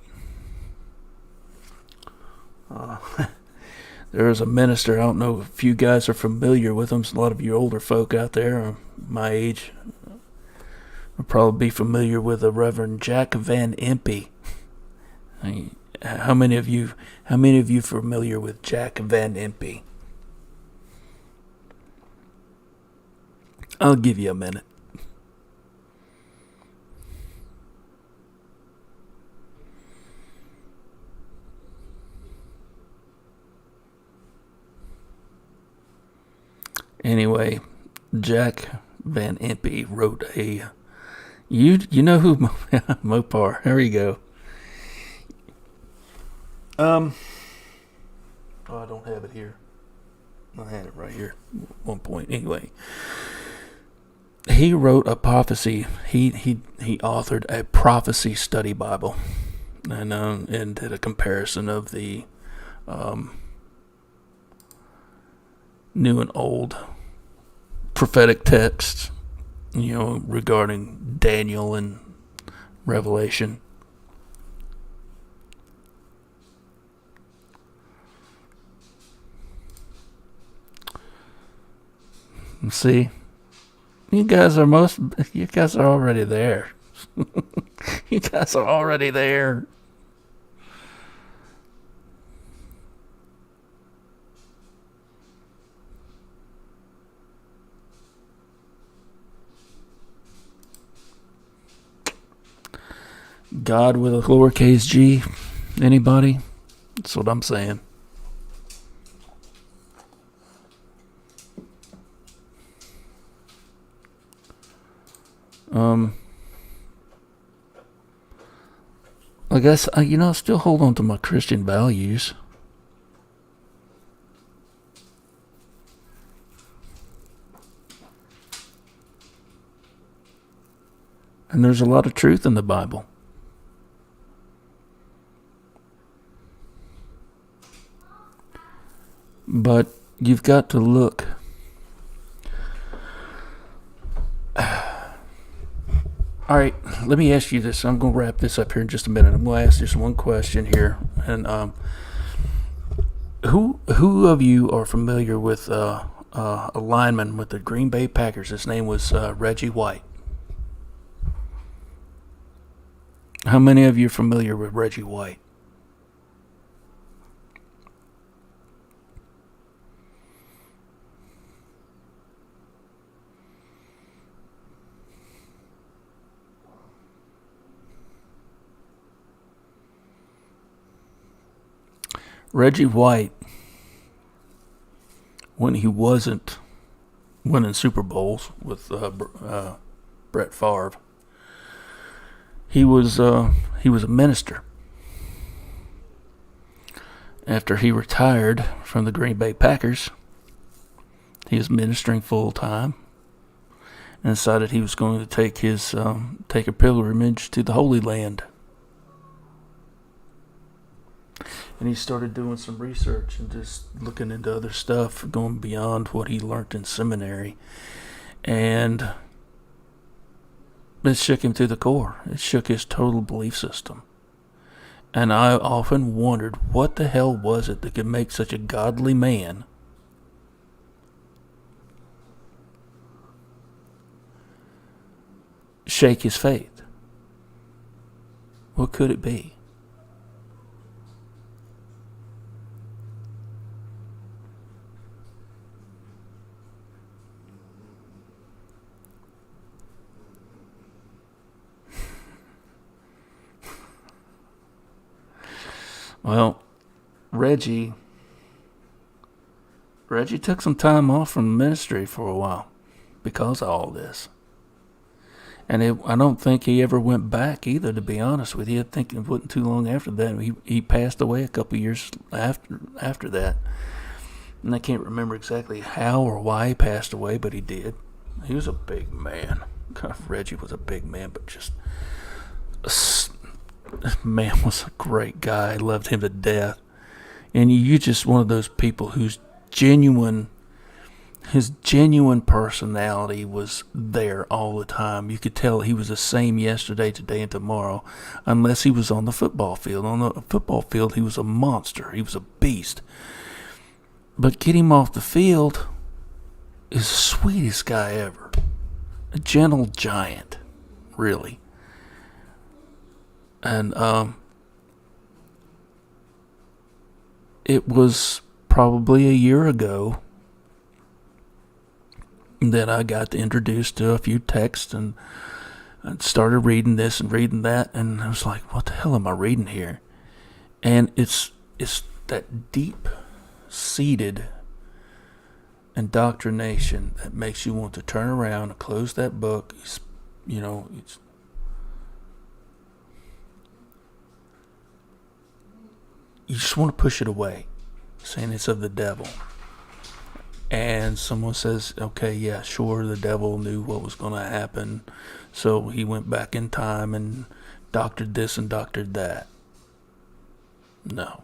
There is a minister, I don't know if you guys are familiar with him. A lot of you older folk out there, my age, will probably be familiar with the Reverend Jack Van Impe. How many of you familiar with Jack Van Impe? I'll give you a minute. Anyway, Jack Van Impe wrote a. You know who Mopar? There you go. Oh, I don't have it here. I had it right here at one point. Anyway, he wrote a prophecy. He authored a prophecy study Bible, and did a comparison of the new and old prophetic texts, regarding Daniel and Revelation. See, you guys are already there. You guys are already there. God with a lowercase g. Anybody? That's what I'm saying. I guess, I still hold on to my Christian values. And there's a lot of truth in the Bible. But you've got to look. All right, let me ask you this. I'm going to wrap this up here in just a minute. I'm going to ask just one question here. And who of you are familiar with a lineman with the Green Bay Packers? His name was Reggie White. How many of you are familiar with Reggie White? Reggie White, when he wasn't winning Super Bowls with Brett Favre, he was a minister. After he retired from the Green Bay Packers, he was ministering full time, and decided he was going to take a pilgrimage to the Holy Land. And he started doing some research and just looking into other stuff, going beyond what he learned in seminary. And it shook him to the core. It shook his total belief system. And I often wondered, what the hell was it that could make such a godly man shake his faith? What could it be? Well, Reggie took some time off from the ministry for a while because of all this. And I don't think he ever went back either, to be honest with you. I think it wasn't too long after that. He passed away a couple of years after that. And I can't remember exactly how or why he passed away, but he did. He was a big man. Reggie was a big man, but just... man was a great guy. I loved him to death. And you just one of those people his genuine personality was there all the time. You could tell he was the same yesterday, today, and tomorrow, unless he was on the football field. On the football field, he was a monster. He was a beast. But get him off the field, is the sweetest guy ever. A gentle giant, really. And it was probably a year ago that I got introduced to a few texts, and I started reading this and reading that, and I was like, what the hell am I reading here? And it's that deep-seated indoctrination that makes you want to turn around and close that book. You just want to push it away. saying it's of the devil. And someone says, okay, yeah, sure, the devil knew what was going to happen, so he went back in time and doctored this and doctored that. No.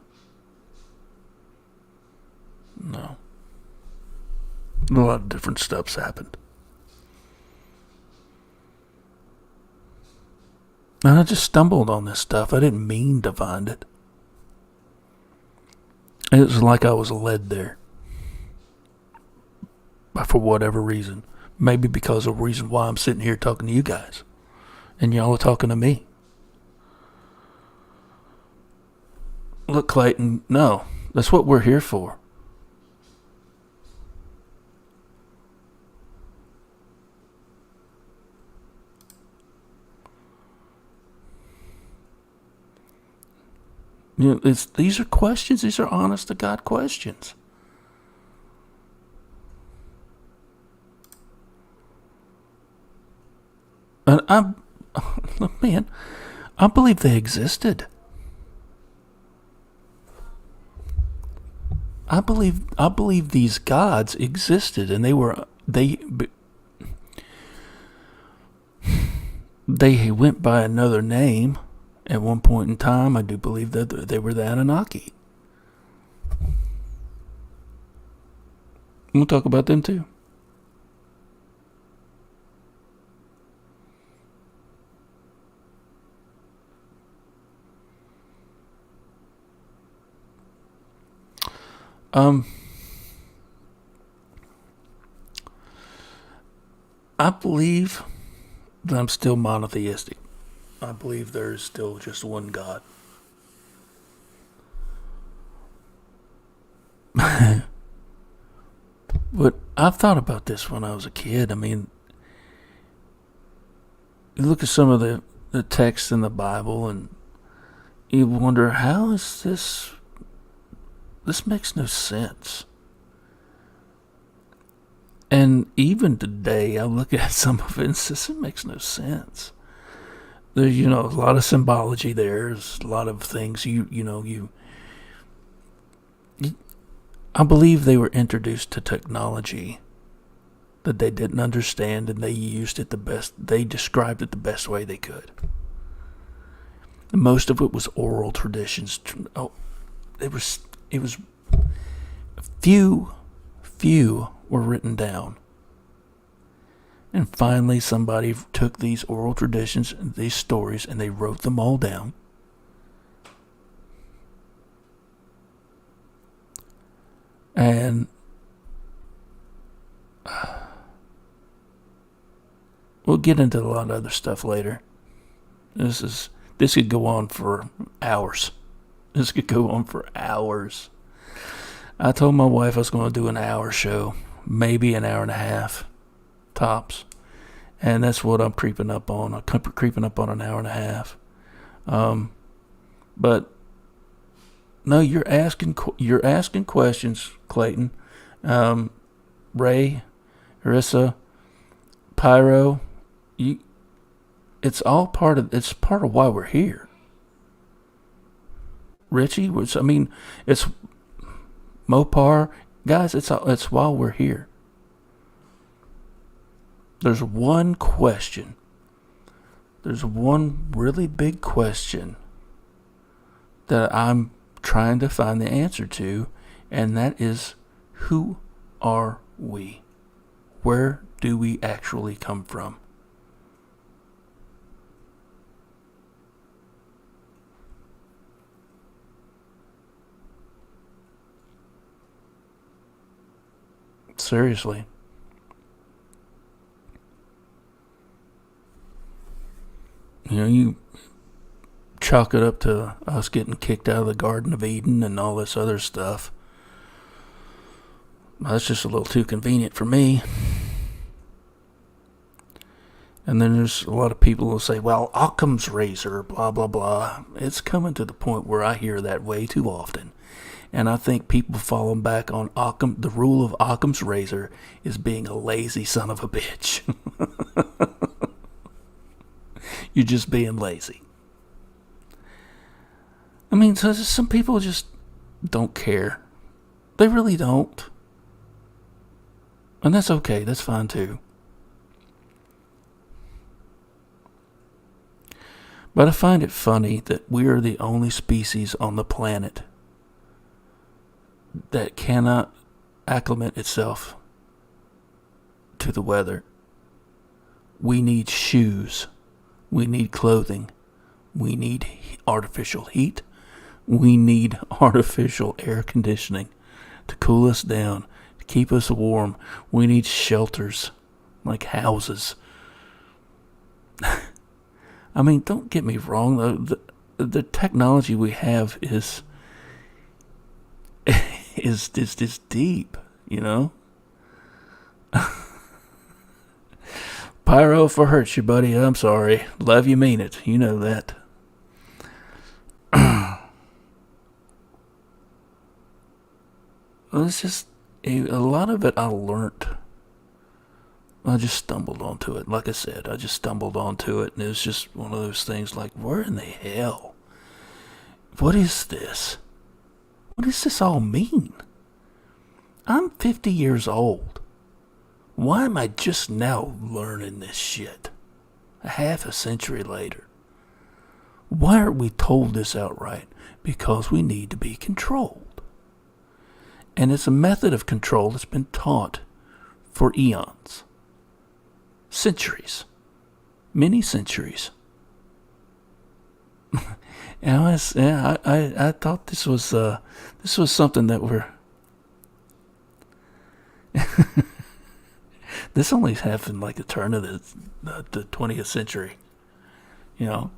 No. A lot of different stuff's happened. And I just stumbled on this stuff. I didn't mean to find it. It was like I was led there. For whatever reason. Maybe because of the reason why I'm sitting here talking to you guys. And y'all are talking to me. Look, Clayton, no. That's what we're here for. You know, these are questions. These are honest to God questions. And man, I believe they existed. I believe these gods existed, and they went by another name at one point in time. I do believe that they were the Anunnaki. We'll talk about them too. I believe that I'm still monotheistic. I believe there is still just one God. But I've thought about this when I was a kid. I mean, you look at some of the texts in the Bible and you wonder, how is this? This makes no sense. And even today, I look at some of it and says, it makes no sense. There's, a lot of symbology there. There's a lot of things I believe they were introduced to technology that they didn't understand, and they used it the best. They described it the best way they could. And most of it was oral traditions. It was few were written down. And finally somebody took these oral traditions and these stories and they wrote them all down. And we'll get into a lot of other stuff later. This could go on for hours. This could go on for hours. I told my wife I was going to do an hour show, maybe an hour and a half, tops. And that's what I'm creeping up on. I'm creeping up on an hour and a half. But no, you're asking questions, Clayton. Ray, Harissa, Pyro, it's part of why we're here. Richie, it's Mopar, guys. It's while we're here. There's one question. There's one really big question that I'm trying to find the answer to, and that is, who are we? Where do we actually come from? Seriously. You chalk it up to us getting kicked out of the Garden of Eden and all this other stuff. That's just a little too convenient for me. And then there's a lot of people who say, well, Occam's razor, blah, blah, blah. It's coming to the point where I hear that way too often. And I think people falling back on Occam. The rule of Occam's razor is being a lazy son of a bitch. You're just being lazy. So some people just don't care. They really don't. And that's okay. That's fine too. But I find it funny that we are the only species on the planet that cannot acclimate itself to the weather. We need shoes. We need clothing. We need artificial heat. We need artificial air conditioning to cool us down, to keep us warm. We need shelters, like houses. I mean, don't get me wrong, though. The technology we have is deep, you know? Pyro if I hurt you, buddy. I'm sorry. Love you, mean it. You know that. It's just a lot of it I learned. I just stumbled onto it. Like I said, I just stumbled onto it, and it was just one of those things like, where in the hell? What is this? What does this all mean? I'm 50 years old. Why am I just now learning this shit? A half a century later. Why aren't we told this outright? Because we need to be controlled. And it's a method of control that's been taught for eons. Centuries. Many centuries. And I thought this was something that we're... This only happened like the turn of the 20th century. You know?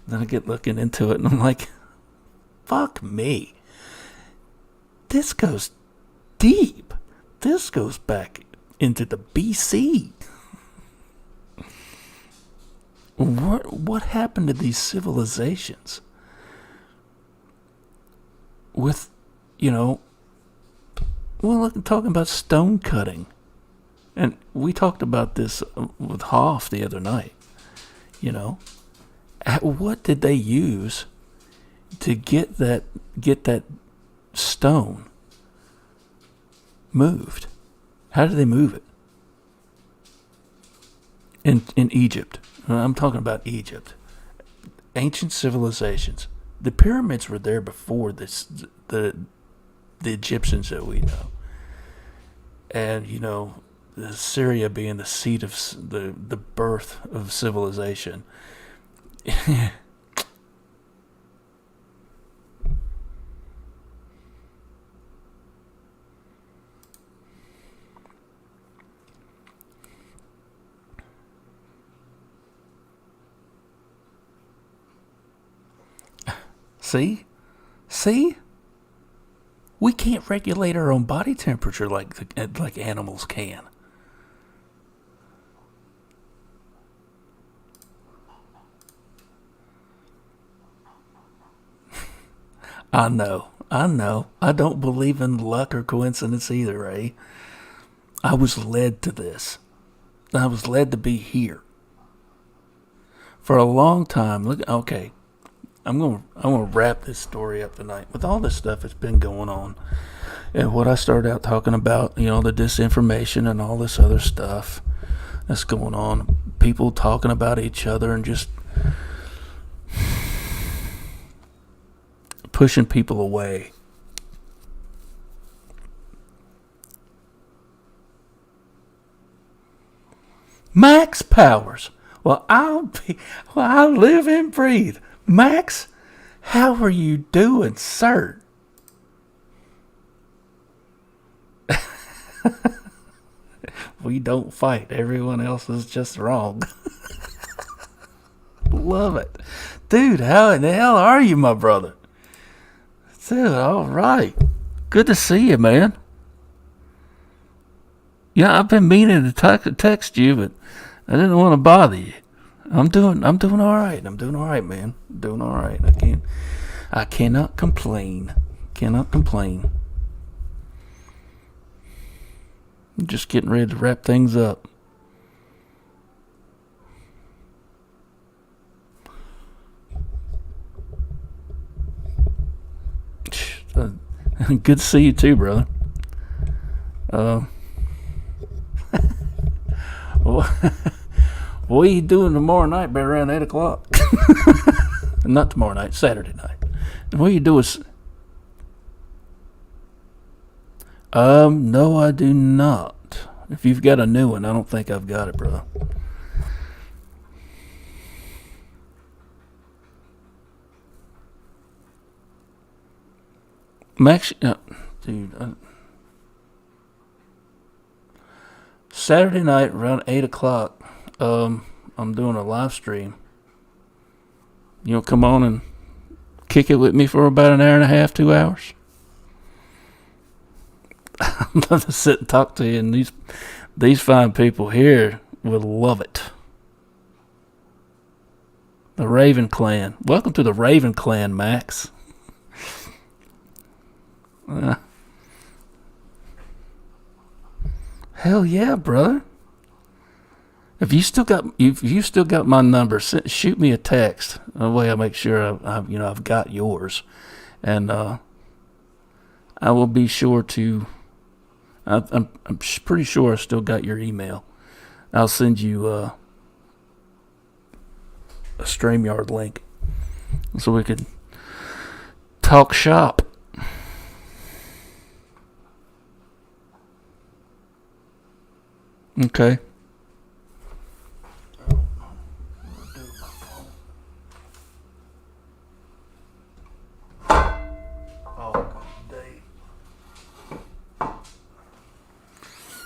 Then I get looking into it and I'm like, fuck me. This goes deep. This goes back into the BC. What happened to these civilizations? With, well, look, talking about stone cutting. And we talked about this with Hoff the other night. What did they use to get that stone moved? How did they move it? In Egypt. I'm talking about Egypt. Ancient civilizations. The pyramids were there before the Egyptians that we know. And, Syria being the seat of the birth of civilization. See? We can't regulate our own body temperature like animals can. I know. I don't believe in luck or coincidence either, eh? I was led to this. I was led to be here. For a long time, okay. I'm gonna wrap this story up tonight with all this stuff that's been going on, and what I started out talking about, the disinformation and all this other stuff that's going on. People talking about each other and just pushing people away. Max Powers. Well, I live and breathe. Max, how are you doing, sir? We don't fight. Everyone else is just wrong. Love it. Dude, how in the hell are you, my brother? Dude, all right. Good to see you, man. Yeah, I've been meaning to text you, but I didn't want to bother you. I'm doing all right. I'm doing all right, man. I'm doing all right. I cannot complain. I'm just getting ready to wrap things up. Good to see you too, brother. Uh, what are you doing tomorrow night? About around 8 o'clock. Not tomorrow night, Saturday night. What are you doing? No, I do not. If you've got a new one, I don't think I've got it, brother. Max, dude. Saturday night around 8 o'clock. I'm doing a live stream. You know, come on and kick it with me for about an hour and a half, 2 hours. I'd love to sit and talk to you, and these fine people here would love it. The Raven Clan. Welcome to the Raven Clan, Max. Hell yeah, brother. If you still got my number, shoot me a text. That way I make sure I've got yours, and I will be sure to. I'm pretty sure I still got your email. I'll send you a StreamYard link so we could talk shop. Okay.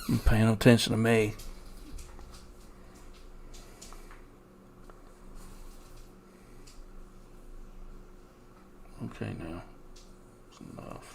You're paying attention to me. Okay, now. That's enough.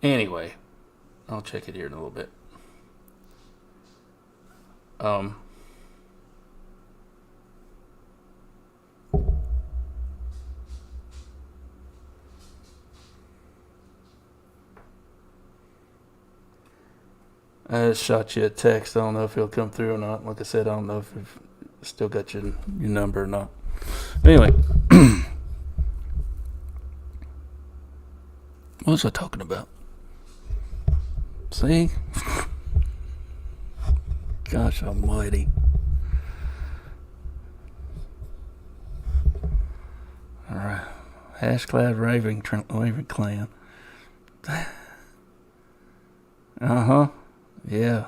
Anyway, I'll check it here in a little bit. I just shot you a text. I don't know if it'll come through or not. Like I said, I don't know if you've still got your number or not. Anyway, what was I talking about? See? Gosh almighty. Alright. Hashclad Raven Clan. Uh-huh. Yeah.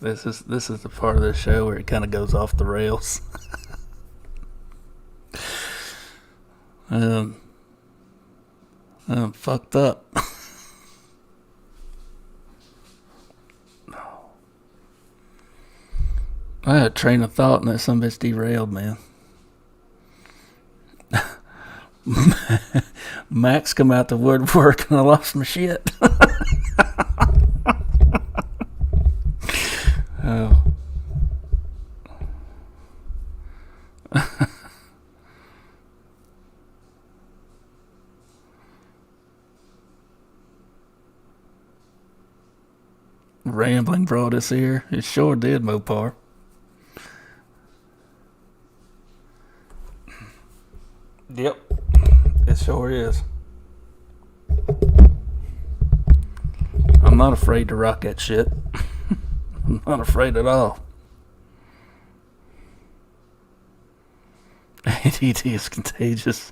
This is the part of the show where it kind of goes off the rails. I'm fucked up. I had a train of thought and that some bitch derailed, man. Max come out the woodwork and I lost my shit. Oh. Rambling brought us here. It sure did, Mopar. Yep, it sure is. I'm not afraid to rock that shit. I'm not afraid at all. ADD is contagious.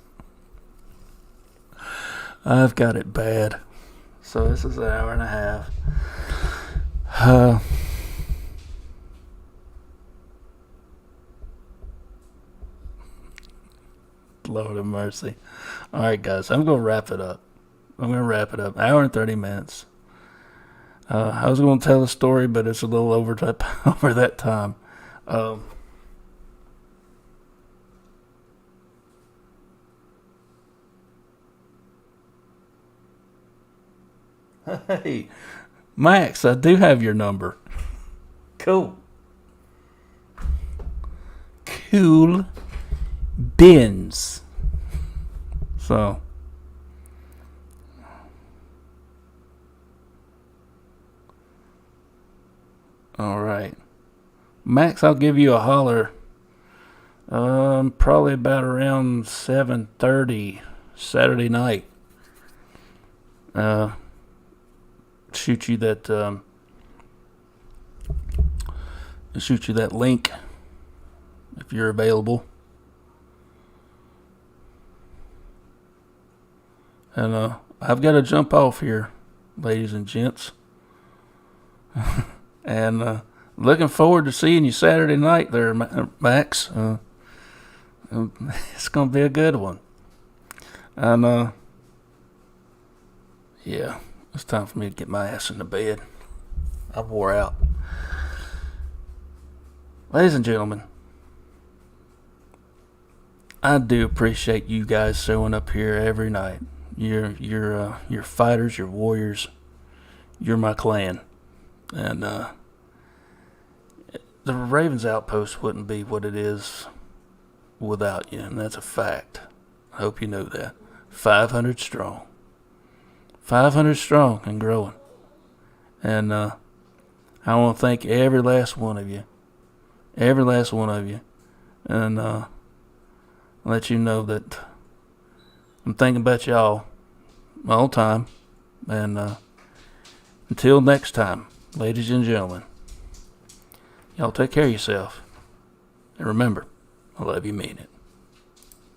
I've got it bad. So this is an hour and a half. Lord have mercy. Alright, guys, I'm going to wrap it up. Hour and 30 minutes. I was going to tell a story, but it's a little over over that time. Um, hey, Max, I do have your number. Cool. Cool bins. So, all right. Max, I'll give you a holler. Probably about around 7:30 Saturday night. Uh, shoot you that shoot you that link if you're available. And I've got to jump off here, ladies and gents. And looking forward to seeing you Saturday night there, Max. It's going to be a good one. And yeah, it's time for me to get my ass in the bed. I wore out. Ladies and gentlemen, I do appreciate you guys showing up here every night. You're fighters, you're warriors, you're my clan, and the Ravens Outpost wouldn't be what it is without you, and that's a fact. I hope you know that. 500 strong, 500 strong and growing, and I want to thank every last one of you, and let you know that I'm thinking about y'all all the time. And until next time, ladies and gentlemen, y'all take care of yourself. And remember, I love you, mean it.